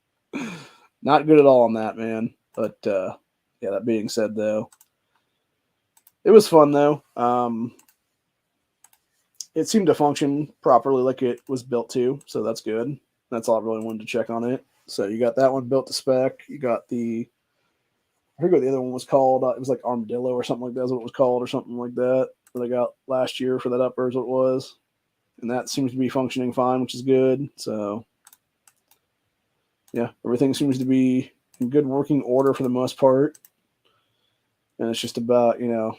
not good at all on that, man. But yeah, that being said, though, it was fun though. It seemed to function properly like it was built to, so that's good. That's all I really wanted to check on it. So you got that one built to spec. You got the, I forget what the other one was called. It was like Armadillo or something like that is what it was called, or something like that, that I got last year for that upper is what it was. And that seems to be functioning fine, which is good. So yeah, everything seems to be in good working order for the most part. And it's just about, you know,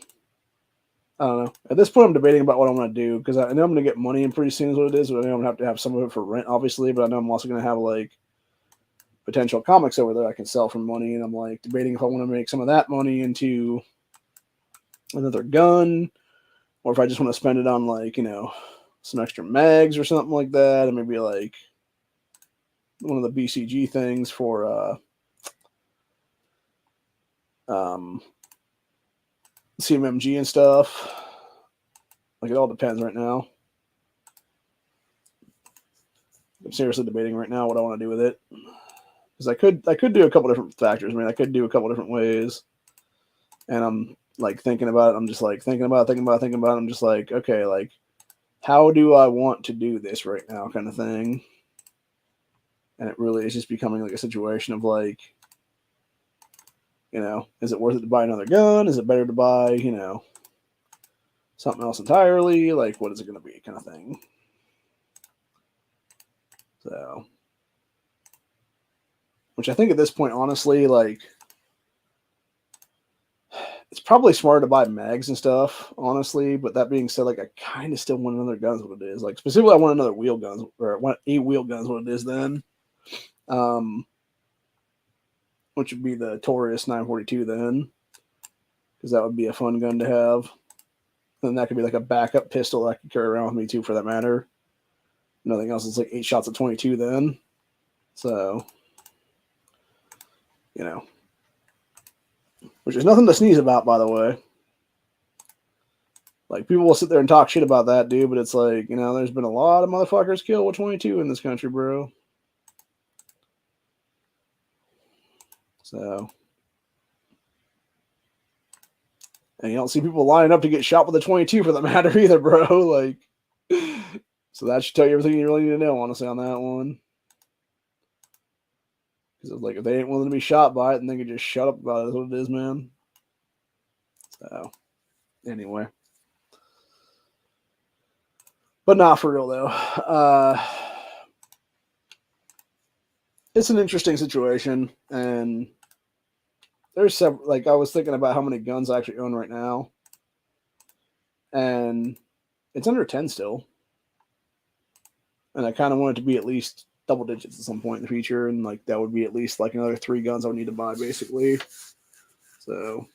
I don't know. At this point, I'm debating about what I'm going to do, because I know I'm going to get money in pretty soon is what it is, but I know I'm going to have some of it for rent, obviously, but I know I'm also going to have, like, potential comics over there I can sell for money, and I'm, like, debating if I want to make some of that money into another gun, or if I just want to spend it on, like, you know, some extra mags or something like that, and maybe, like, one of the BCG things for, CMMG and stuff. Like, it all depends right now. I'm seriously debating right now what I want to do with it, because I could do a couple different factors. I mean, I could do a couple different ways, and I'm like thinking about it. I'm just like thinking about it. I'm just like, okay, like, how do I want to do this right now, kind of thing. And it really is just becoming like a situation of like, you know, is it worth it to buy another gun? Is it better to buy, you know, something else entirely? Like, what is it going to be, kind of thing. So, which I think at this point, honestly, like, it's probably smarter to buy mags and stuff, honestly. But that being said, like, I kind of still want another gun, is what it is. Like, specifically, I want another wheel gun, or I want a wheel gun, is what it is then. Which would be the Taurus 942 then, because that would be a fun gun to have. And that could be like a backup pistol that I could carry around with me too, for that matter. Nothing else is like 8 shots of 22 then. So, you know, which is nothing to sneeze about, by the way. Like, people will sit there and talk shit about that, dude, but it's like, you know, there's been a lot of motherfuckers killed with 22 in this country, bro. So, and you don't see people lining up to get shot with a 22 for that matter either, bro. Like, so that should tell you everything you really need to know, honestly, on that one. Because it's like, if they ain't willing to be shot by it, then they can just shut up about it. That's what it is, man. So, anyway. But not for real, though. It's an interesting situation, and there's several, like, I was thinking about how many guns I actually own right now, and it's under 10 still, and I kind of want it to be at least double digits at some point in the future, and like that would be at least like another 3 guns I would need to buy, basically. So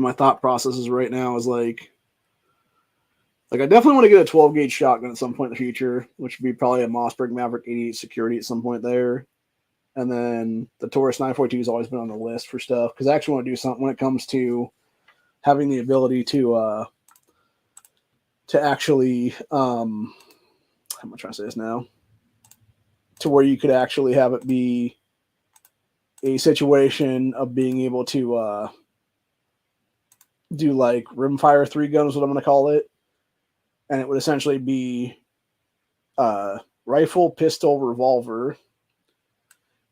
my thought processes right now is like I definitely want to get a 12 gauge shotgun at some point in the future, which would be probably a Mossberg Maverick 88 security at some point there. And then the Taurus 942 has always been on the list for stuff because I actually want to do something when it comes to having the ability to actually how am I trying to say this now? To where you could actually have it be a situation of being able to do like rimfire 3 guns, what I'm going to call it, and it would essentially be rifle, pistol, revolver,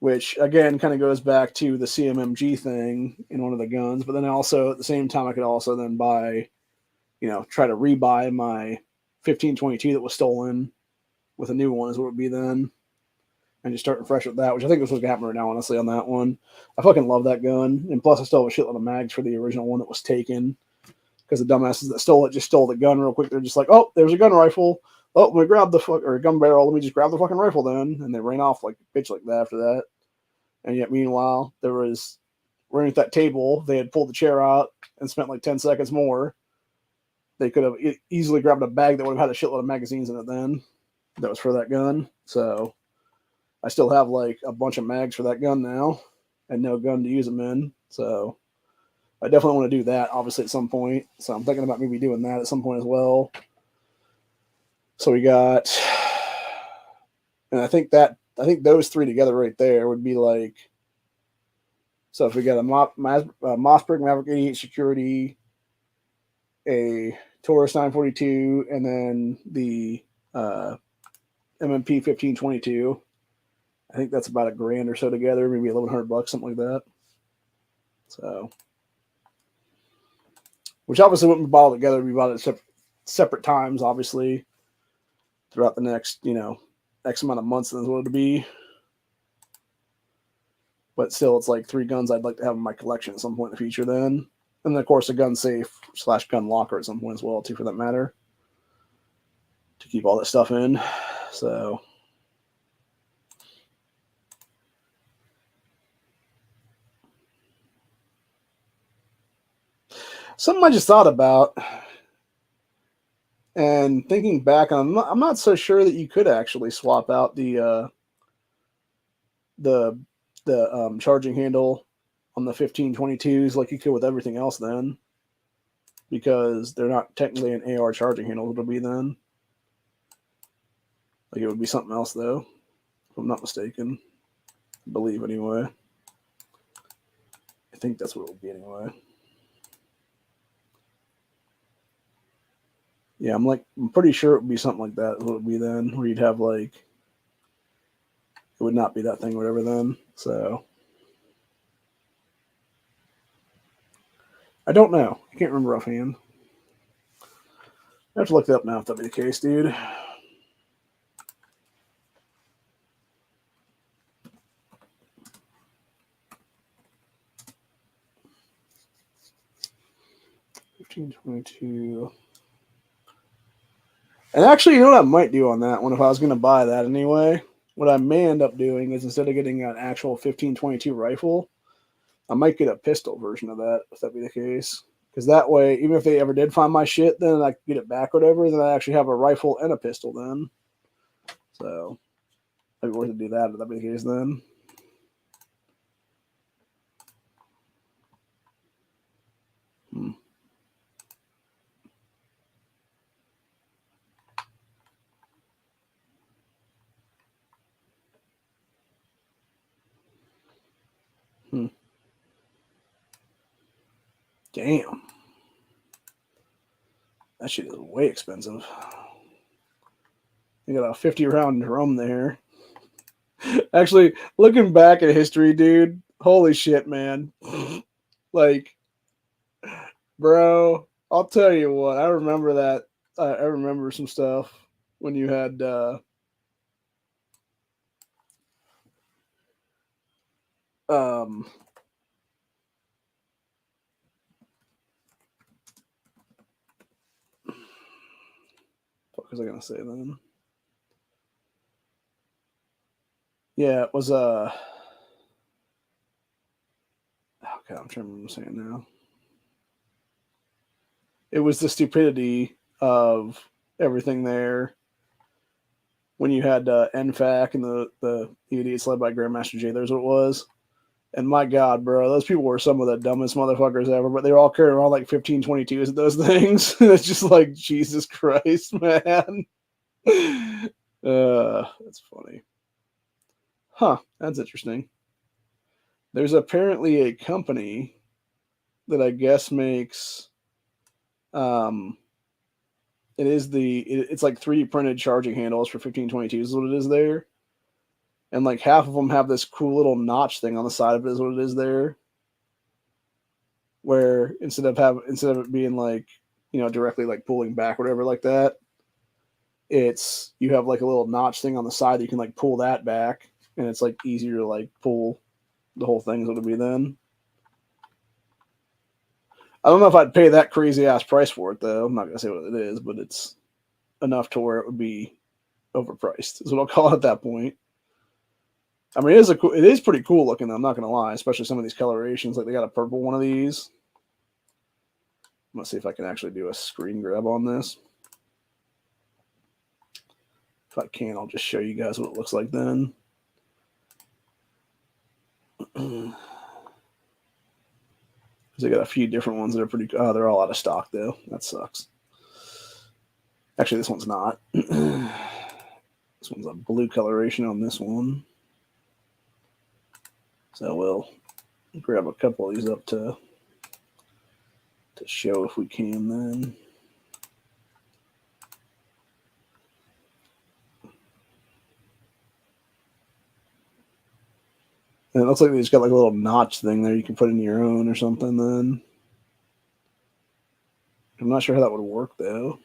which again kind of goes back to the CMMG thing in one of the guns. But then also at the same time, I could also then buy, try to rebuy my 1522 that was stolen with a new one is what it would be then. And just starting fresh with that, which I think is what's happening right now, honestly, on that one. I fucking love that gun. And plus, I still have a shitload of mags for the original one that was taken. Because the dumbasses that stole it just stole the gun real quick. They're just like, oh, there's a gun rifle. Oh, let me grab the or a gun barrel. Let me just grab the fucking rifle then. And they ran off like a bitch like that after that. And yet, meanwhile, there was running at that table. They had pulled the chair out and spent like 10 seconds more. They could have easily grabbed a bag that would have had a shitload of magazines in it then. That was for that gun. So I still have like a bunch of mags for that gun now and no gun to use them in. So I definitely want to do that, obviously, at some point. So I'm thinking about maybe doing that at some point as well. So we got, and I think those 3 together right there would be like, so if we got a Mossberg Maverick 88 security, a Taurus 942, and then the MMP 1522, I think that's about $1,000 or so together, maybe $1,100, something like that. So, which obviously wouldn't be bought together. We bought it at separate times, obviously, throughout the next, X amount of months than what it would be. But still, it's like 3 guns I'd like to have in my collection at some point in the future then. And then, of course, a gun safe / gun locker at some point as well, too, for that matter. To keep all that stuff in. So, something I just thought about, and thinking back, I'm not so sure that you could actually swap out the charging handle on the 1522s like you could with everything else then, because they're not technically an AR charging handle. It'll be then, like it would be something else though, if I'm not mistaken. I believe anyway. I think that's what it would be anyway. Yeah, I'm pretty sure it would be something like that. What it would be then, where you'd have like, it would not be that thing, or whatever then. So I don't know. I can't remember offhand. I have to look it up now if that'd be the case, dude. $15.22. And actually, you know what I might do on that one if I was going to buy that anyway? What I may end up doing is instead of getting an actual 1522 rifle, I might get a pistol version of that if that be the case. Because that way, even if they ever did find my shit, then I could get it back or whatever, then I actually have a rifle and a pistol then. So, it'd be worth it to do that if that be the case then. Damn. That shit is way expensive. You got a 50 round drum there. Actually, looking back at history, dude, holy shit, man. Like, bro, I'll tell you what, I remember that. I remember some stuff when you had what was I gonna say then? Yeah, it was oh god, I'm trying to remember what I'm saying now. It was the stupidity of everything there when you had NFAC and the idiots led by Grandmaster J. There's what it was. And my God, bro, those people were some of the dumbest motherfuckers ever, but they were all carrying around like 1522s at those things. It's just like, Jesus Christ, man. That's funny. Huh, that's interesting. There's apparently a company that I guess makes it's like 3D printed charging handles for 1522s is what it is there. And like half of them have this cool little notch thing on the side of it is what it is there. Where instead of it being like, directly like pulling back or whatever like that, you have like a little notch thing on the side that you can like pull that back, and it's like easier to like pull the whole thing is what it'll be then. I don't know if I'd pay that crazy ass price for it though. I'm not gonna say what it is, but it's enough to where it would be overpriced, is what I'll call it at that point. I mean, it is pretty cool looking though, I'm not gonna lie, especially some of these colorations. Like they got a purple one of these. I'm gonna see if I can actually do a screen grab on this. If I can, I'll just show you guys what it looks like then. Because they got a few different ones that are pretty. Oh, they're all out of stock though. That sucks. Actually, this one's not. This one's a blue coloration on this one. So we'll grab a couple of these up to show if we can then. And it looks like they just got like a little notch thing there you can put in your own or something then. I'm not sure how that would work though.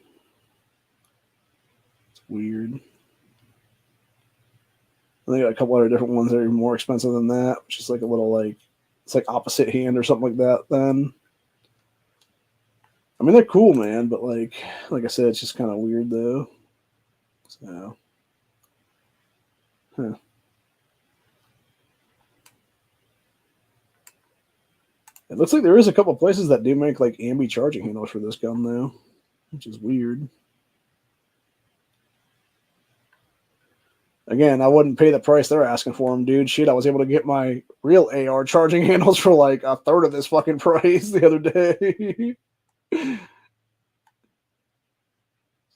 It's weird. They got a couple other different ones that are more expensive than that, which is like a little like, it's like opposite hand or something like that then. I mean, they're cool, man, but like I said, it's just kind of weird though. So, huh. It looks like there is a couple places that do make like ambi charging handles for this gun though, which is weird. Again, I wouldn't pay the price they're asking for them, dude. Shit, I was able to get my real AR charging handles for like a third of this fucking price the other day.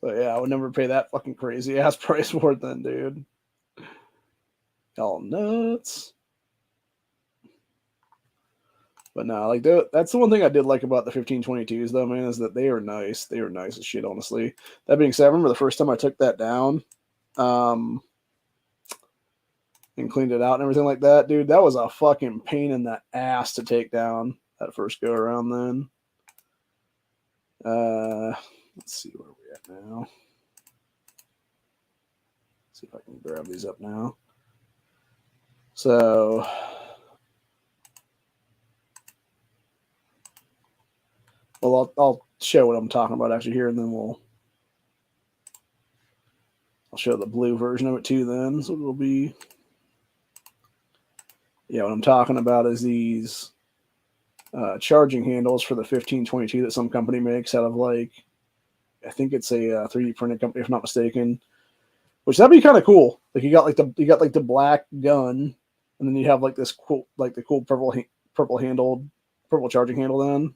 So yeah, I would never pay that fucking crazy ass price for it then, dude. Y'all nuts. But no, like that's the one thing I did like about the 1522s though, man, is that they are nice. They are nice as shit, honestly. That being said, I remember the first time I took that down, and cleaned it out and everything like that, dude. That was a fucking pain in the ass to take down that first go around then. Let's see where we're at now. See if I can grab these up now. So well, I'll show what I'm talking about actually here, and then I'll show the blue version of it too then. So it'll be, yeah, what I'm talking about is these charging handles for the 1522 that some company makes out of like, I think it's a 3D printed company if I'm not mistaken. Which that'd be kind of cool. Like you got like the black gun, and then you have like this cool, like the cool purple charging handle then.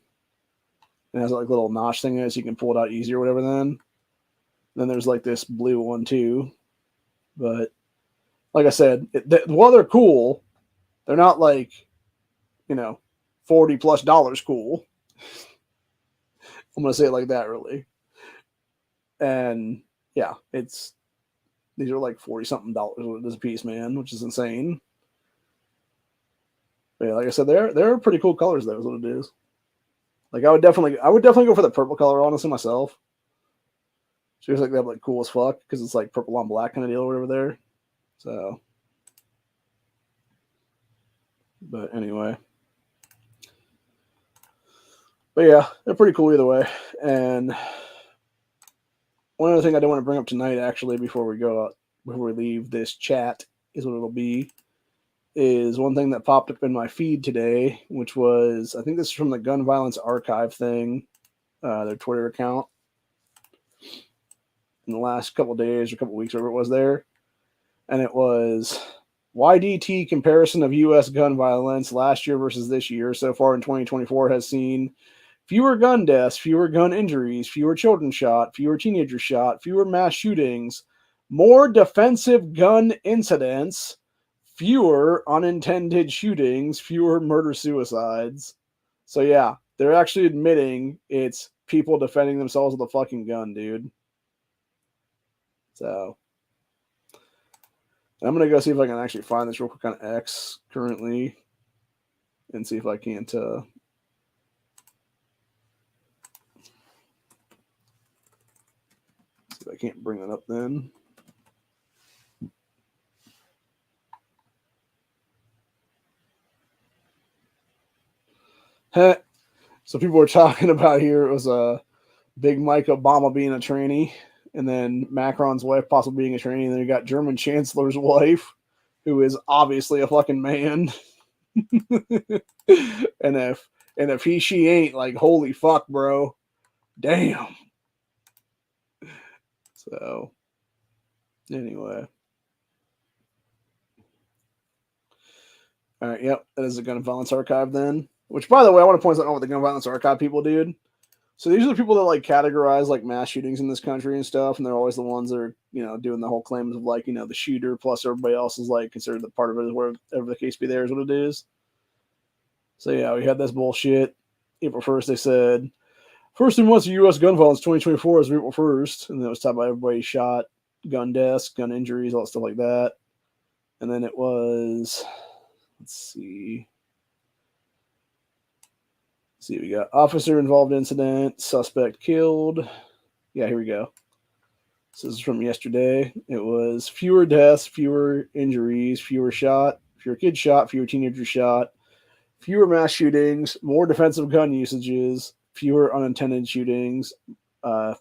It has like a little notch thing in it so you can pull it out easier or whatever then. Then there's like this blue one too. But like I said, while they're cool, they're not like, $40+ cool. I'm going to say it like that really. And yeah, these are like $40-something a piece, man, which is insane. But yeah, like I said, they're pretty cool colors though, is what it is. Like I would definitely go for the purple color, honestly, myself. Seems like they're like cool as fuck because it's like purple on black kind of deal over there. So, but anyway, but yeah, they're pretty cool either way. And one other thing I do want to bring up tonight, actually, before we leave this chat, is what it'll be. Is one thing that popped up in my feed today, which was, I think this is from the Gun Violence Archive thing. their Twitter account in the last couple days or couple weeks, whatever it was there. And it was YDT comparison of U.S. gun violence last year versus this year. So far in 2024 has seen fewer gun deaths, fewer gun injuries, fewer children shot, fewer teenagers shot, fewer mass shootings, more defensive gun incidents, fewer unintended shootings, fewer murder-suicides. So yeah, they're actually admitting it's people defending themselves with a fucking gun, dude. So I'm going to go see if I can actually find this real quick on X currently and see if I can't see if I can't bring that up then. So people were talking about here, it was a Big Mike Obama being a tranny, and then Macron's wife possibly being a tranny, and then you got German Chancellor's wife, who is obviously a fucking man. and if she ain't, like, holy fuck, bro. Damn. So anyway. All right, yep, that is the Gun Violence Archive then. Which, by the way, I want to point out what the Gun Violence Archive people, dude. So these are the people that like categorize like mass shootings in this country and stuff, and they're always the ones that are, you know, doing the whole claims of like, you know, the shooter plus everybody else is like considered the part of it, is whatever the case be there is what it is. So yeah, we had this bullshit. April 1st, they said first and once U.S. gun violence 2024 is April 1st, and then it was talking about everybody shot, gun deaths, gun injuries, all that stuff like that. And then it was, let's see, we got officer involved incident, suspect killed. Yeah, here we go. This is from yesterday. It was fewer deaths, fewer injuries, fewer kids shot, fewer teenagers shot, fewer mass shootings, more defensive gun usages, fewer unintended shootings,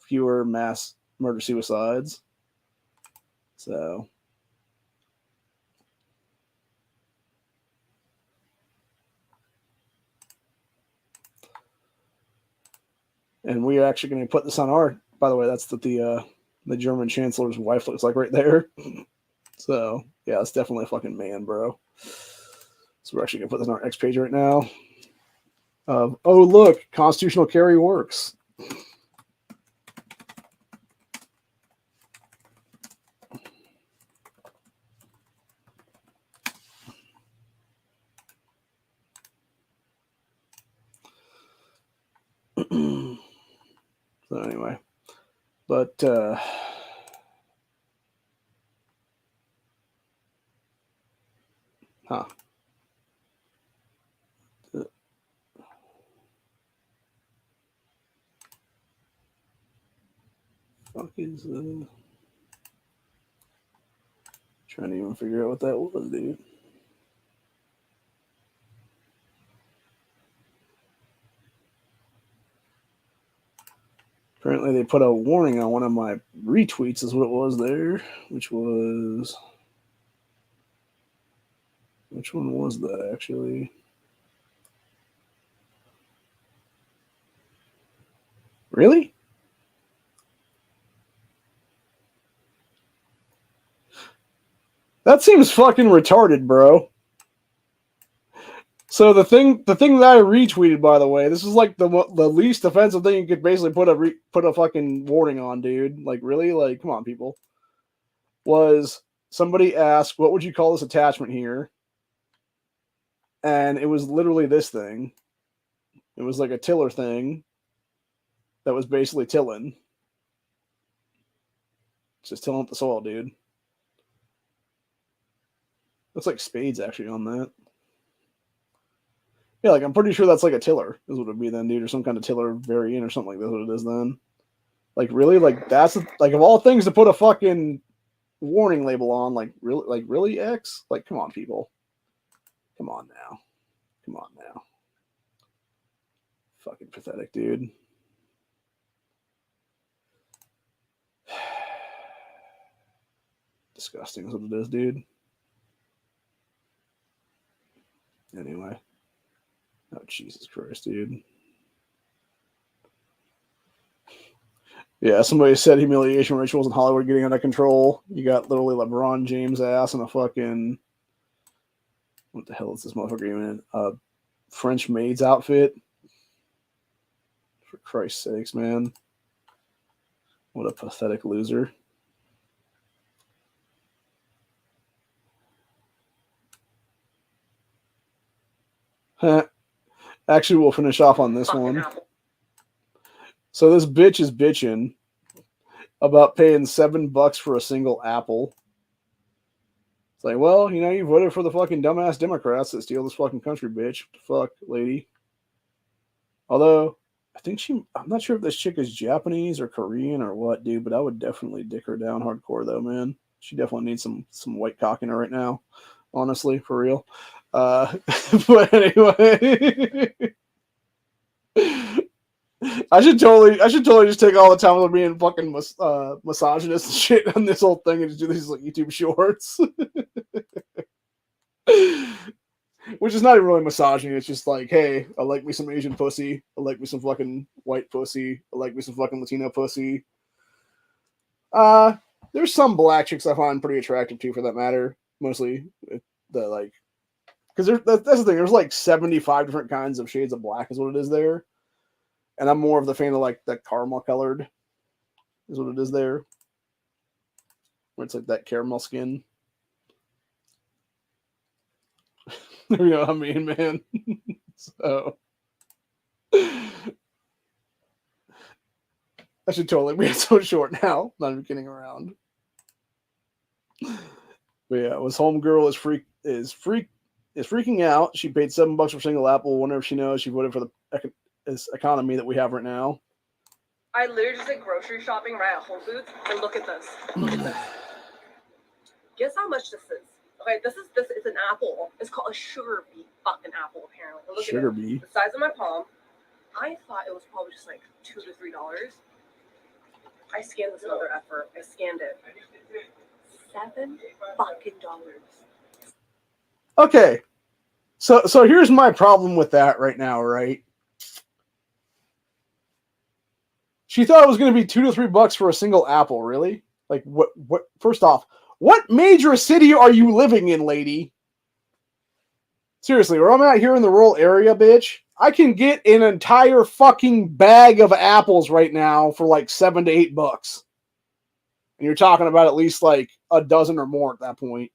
fewer mass murder-suicides. So and we are actually going to put this on our, by the way, that's what the German Chancellor's wife looks like right there. So yeah, it's definitely a fucking man, bro. So we're actually going to put this on our X page right now. Oh, look, constitutional carry works. So anyway, but fuck is trying to even figure out what that was, dude. Apparently they put a warning on one of my retweets is what it was there, which one was that actually? Really? That seems fucking retarded, bro. So the thing that I retweeted, by the way, this is like the least offensive thing you could basically put a fucking warning on, dude. Like, really? Like, come on, people. Was somebody asked, what would you call this attachment here? And it was literally this thing. It was like a tiller thing that was basically tilling. Just tilling up the soil, dude. Looks like spades actually on that. Yeah, like I'm pretty sure that's like a tiller is what it would be then, dude, or some kind of tiller variant or something like that's what it is then. Like really, like that's like of all things to put a fucking warning label on, like really X? Like come on, people. Come on now. Fucking pathetic, dude. Disgusting is what it is, dude. Anyway. Oh, Jesus Christ, dude. Yeah, somebody said humiliation rituals in Hollywood getting out of control. You got literally LeBron James ass in a fucking, what the hell is this motherfucker even in? A French maid's outfit. For Christ's sakes, man. What a pathetic loser. Actually, we'll finish off on this Fucking one. apple. So this bitch is bitching about paying $7 for a single apple. It's like, well, you know, you voted for the fucking dumbass Democrats that steal this fucking country, bitch. What the fuck, lady? Although, I think I'm not sure if this chick is Japanese or Korean or what, dude, but I would definitely dick her down hardcore, though, man. She definitely needs some white cock in her right now. Honestly, for real. But anyway. I should totally just take all the time with being fucking misogynist and shit on this whole thing and just do these like YouTube shorts. Which is not even really misogyny. It's just like, hey, I like me some Asian pussy. I like me some fucking white pussy. I like me some fucking Latino pussy. There's some black chicks I find pretty attractive too, for that matter. Mostly the like, because that's the thing. There's like 75 different kinds of shades of black, is what it is there. And I'm more of the fan of like that caramel colored, is what it is there. Where it's like that caramel skin. You know what I mean, man? So I should totally be so short now. Not even kidding around. But yeah, it was homegirl is freaking out. She paid $7 for a single apple. Wonder if she knows she voted for this economy that we have right now. I literally just did grocery shopping right at Whole Foods, and look at this. Look at this. Guess how much this is? Okay, this is an apple. It's called a sugar bee fucking apple, apparently. Look Sugar at it. bee. The size of my palm. I thought it was probably just like $2 to $3. I scanned this other effort. I scanned it. $7 fucking dollars. Okay. So here's my problem with that right now, right? She thought it was going to be $2 to $3 for a single apple, really? Like, what, first off, what major city are you living in, lady? Seriously, where I'm at here in the rural area, bitch, I can get an entire fucking bag of apples right now for like $7 to $8. And you're talking about at least like a dozen or more at that point.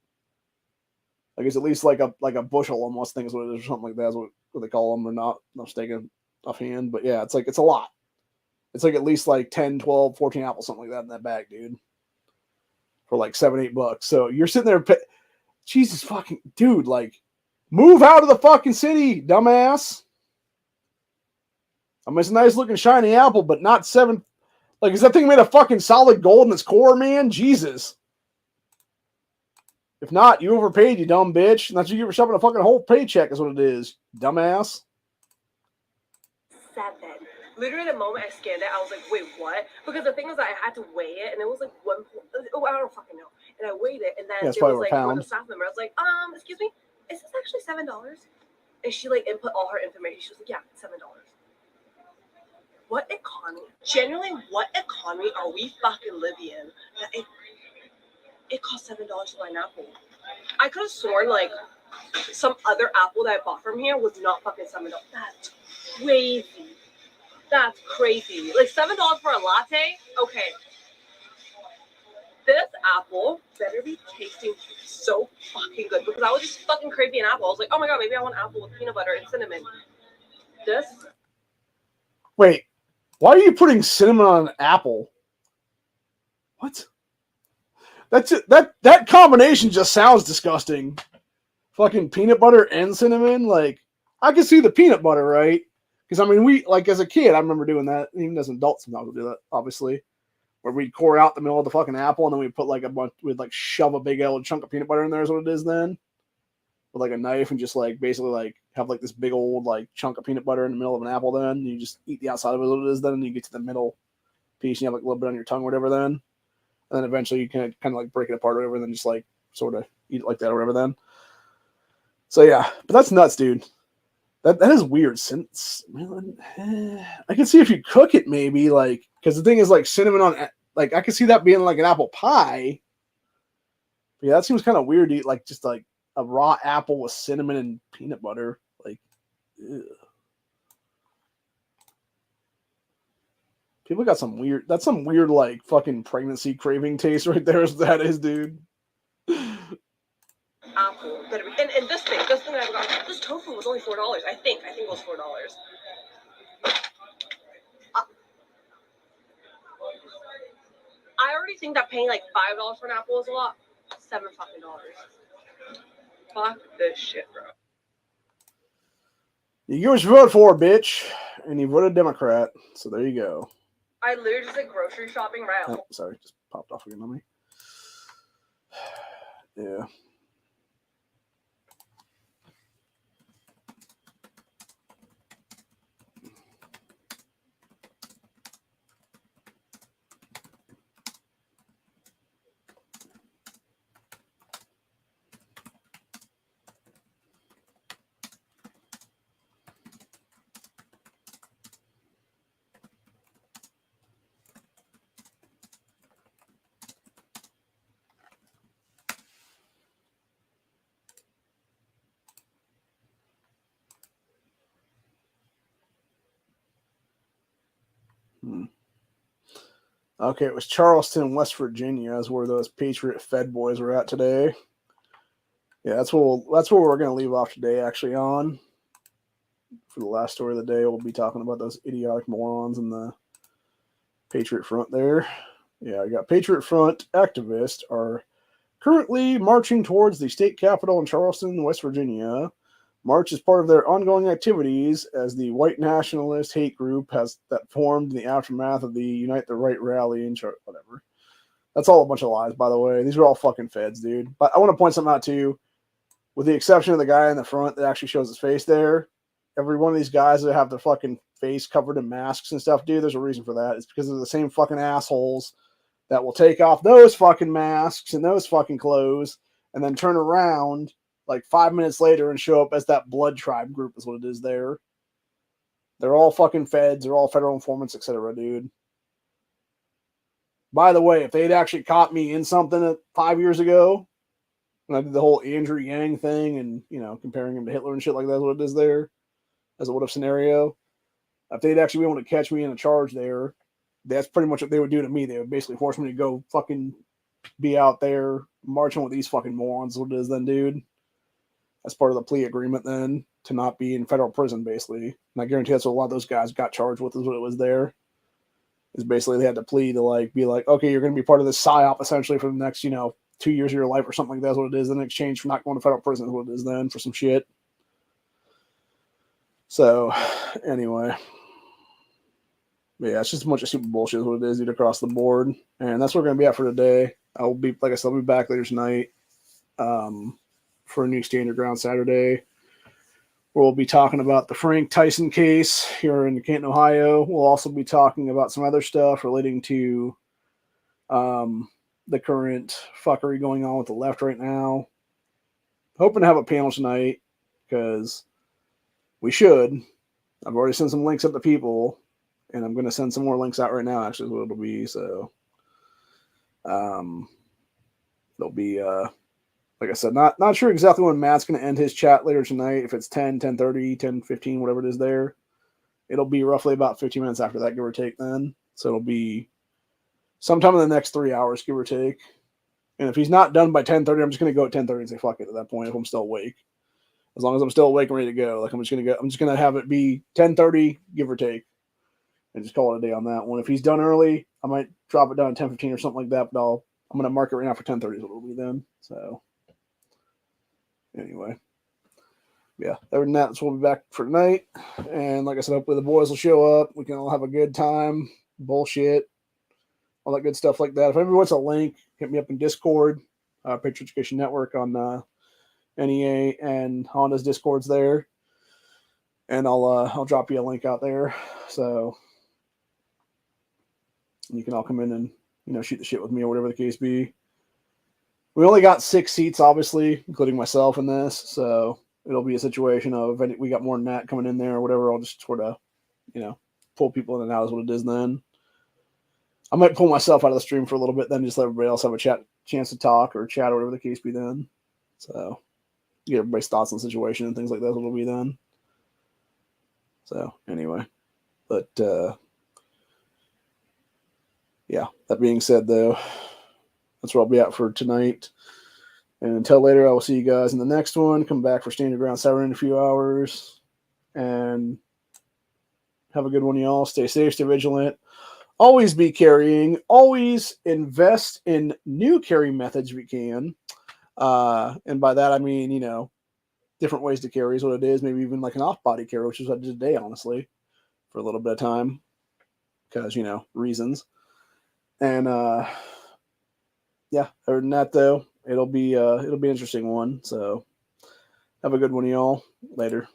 Like it's at least like a bushel almost, thing is what it is, or something like that is what they call them, or not mistaken offhand. But yeah, it's a lot. It's like at least like 10, 12, 14 apples, something like that in that bag, dude. For like $7, $8. So you're sitting there, Jesus fucking dude, like, move out of the fucking city, dumbass. I mean, it's a nice looking shiny apple, but not $7. Like, is that thing made of fucking solid gold in its core, man? Jesus. If not, you overpaid, you dumb bitch. And that's what you get for shopping a fucking whole paycheck, is what it is, dumbass. $7. Literally, the moment I scanned it, I was like, wait, what? Because the thing is, I had to weigh it, and it was like I don't fucking know. And I weighed it, and then Yeah, it was like, for the staff member, I was like, excuse me, is this actually $7? And she like input all her information. She was like, yeah, $7. What economy? Genuinely, what economy are we fucking living in that it costs $7 to buy an apple? I could have sworn like some other apple that I bought from here was not fucking $7. That's crazy. That's crazy. Like $7 for a latte? Okay. This apple better be tasting so fucking good, because I was just fucking craving an apple. I was like, oh my god, maybe I want an apple with peanut butter and cinnamon. This? Wait, why are you putting cinnamon on an apple? What? That combination just sounds disgusting. Fucking peanut butter and cinnamon? Like, I can see the peanut butter, right? Because, I mean, we, like, as a kid, I remember doing that. Even as an adult, sometimes we'll do that, obviously. Where we'd core out the middle of the fucking apple, and then we'd put, like, we'd, like, shove a big old chunk of peanut butter in there is what it is then. With, like, a knife and just, like, basically, like, have, like, this big old, like, chunk of peanut butter in the middle of an apple then. And you just eat the outside of it, what it is then, and you get to the middle piece, and you have, like, a little bit on your tongue or whatever then. And then eventually you can kind of, like, break it apart or whatever, and then just, like, sort of eat it like that or whatever then. So, yeah. But that's nuts, dude. That is weird. Since I can see if you cook it, maybe like Because the thing is, like, cinnamon on, like, I could see that being like an apple pie. But yeah, that seems kind of weird to eat, like, just like a raw apple with cinnamon and peanut butter. Like, ew. People got some weird, that's some weird, like, fucking pregnancy craving taste right there, is that is, dude. Apple. And this thing I got, this tofu was only $4. I think it was $4. I already think that paying like $5 for an apple is a lot. $7 fucking dollars. Fuck this shit, bro. You get what you voted for, bitch. And you voted Democrat. So there you go. I literally just like grocery shopping right now. Oh, sorry, just popped off again on me. Yeah. Okay, it was Charleston, West Virginia, is where those Patriot Fed boys were at today. Yeah, that's where we're gonna leave off today. Actually, on for the last story of the day, we'll be talking about those idiotic morons in the Patriot Front there. Yeah, I got Patriot Front activists are currently marching towards the state capitol in Charleston, West Virginia. March is part of their ongoing activities as the white nationalist hate group that formed in the aftermath of the Unite the Right rally in whatever. That's all a bunch of lies, by the way. These are all fucking feds, dude. But I want to point something out too. With the exception of the guy in the front that actually shows his face there, every one of these guys that have their fucking face covered in masks and stuff, dude, there's a reason for that. It's because they're the same fucking assholes that will take off those fucking masks and those fucking clothes and then turn around like 5 minutes later and show up as that blood tribe group is what it is there. They're all fucking feds. They're all federal informants, etc., dude. By the way, if they'd actually caught me in something 5 years ago, when I did the whole Andrew Yang thing and, you know, comparing him to Hitler and shit like that's what it is there, as a what-if scenario, if they'd actually be able to catch me in a charge there, that's pretty much what they would do to me. They would basically force me to go fucking be out there marching with these fucking morons, what it is then, dude. That's part of the plea agreement then, to not be in federal prison, basically. And I guarantee that's what a lot of those guys got charged with, is what it was there. Is basically they had to plea to like be like, okay, you're going to be part of this PSYOP essentially for the next, 2 years of your life or something like that. That's what it is in exchange for not going to federal prison, is what it is then, for some shit. So, anyway. But yeah, it's just a bunch of super bullshit is what it is, dude, across the board. And that's what we're going to be at for today. I'll be, like I said, I'll be back later tonight for a new Stand Your Ground Saturday, where we'll be talking about the Frank Tyson case here in Canton, Ohio. We'll also be talking about some other stuff relating to the current fuckery going on with the left right now. Hoping to have a panel tonight, because we should. I've already sent some links up to people, and I'm going to send some more links out right now, actually, is what it'll be. So, there'll be, like I said, not sure exactly when Matt's going to end his chat later tonight. If it's 10, 10:30, 10:15, whatever it is there. It'll be roughly about 15 minutes after that, give or take then. So it'll be sometime in the next 3 hours, give or take. And if he's not done by 10:30, I'm just going to go at 10:30 and say, fuck it at that point, if I'm still awake. As long as I'm still awake and ready to go. Like, I'm just going to have it be 10:30, give or take. And just call it a day on that one. If he's done early, I might drop it down to 10:15 or something like that, but I'm going to mark it right now for 10:30 is what it'll be then. So, anyway. Yeah, other than that, that's what we'll be back for tonight. And like I said, hopefully the boys will show up. We can all have a good time. Bullshit. All that good stuff like that. If anybody wants a link, hit me up in Discord. Patriot Education Network on NEA and Honda's Discords there. And I'll drop you a link out there. So you can all come in and shoot the shit with me or whatever the case be. We only got 6 seats, obviously, including myself in this. So it'll be a situation of if we got more than that coming in there or whatever. I'll just sort of, pull people in and out is what it is then. I might pull myself out of the stream for a little bit, then just let everybody else have a chance to talk or chat or whatever the case be then. So get everybody's thoughts on the situation and things like that. What'll be then. So anyway, but yeah. That being said, though, that's where I'll be at for tonight. And until later, I will see you guys in the next one. Come back for Stand Your Ground 7 in a few hours. And have a good one, y'all. Stay safe, stay vigilant. Always be carrying. Always invest in new carrying methods if you can. And by that, I mean, different ways to carry is what it is. Maybe even like an off-body carry, which is what I did today, honestly, for a little bit of time. Because, reasons. And, yeah, other than that, though, it'll be an interesting one. So have a good one, y'all. Later.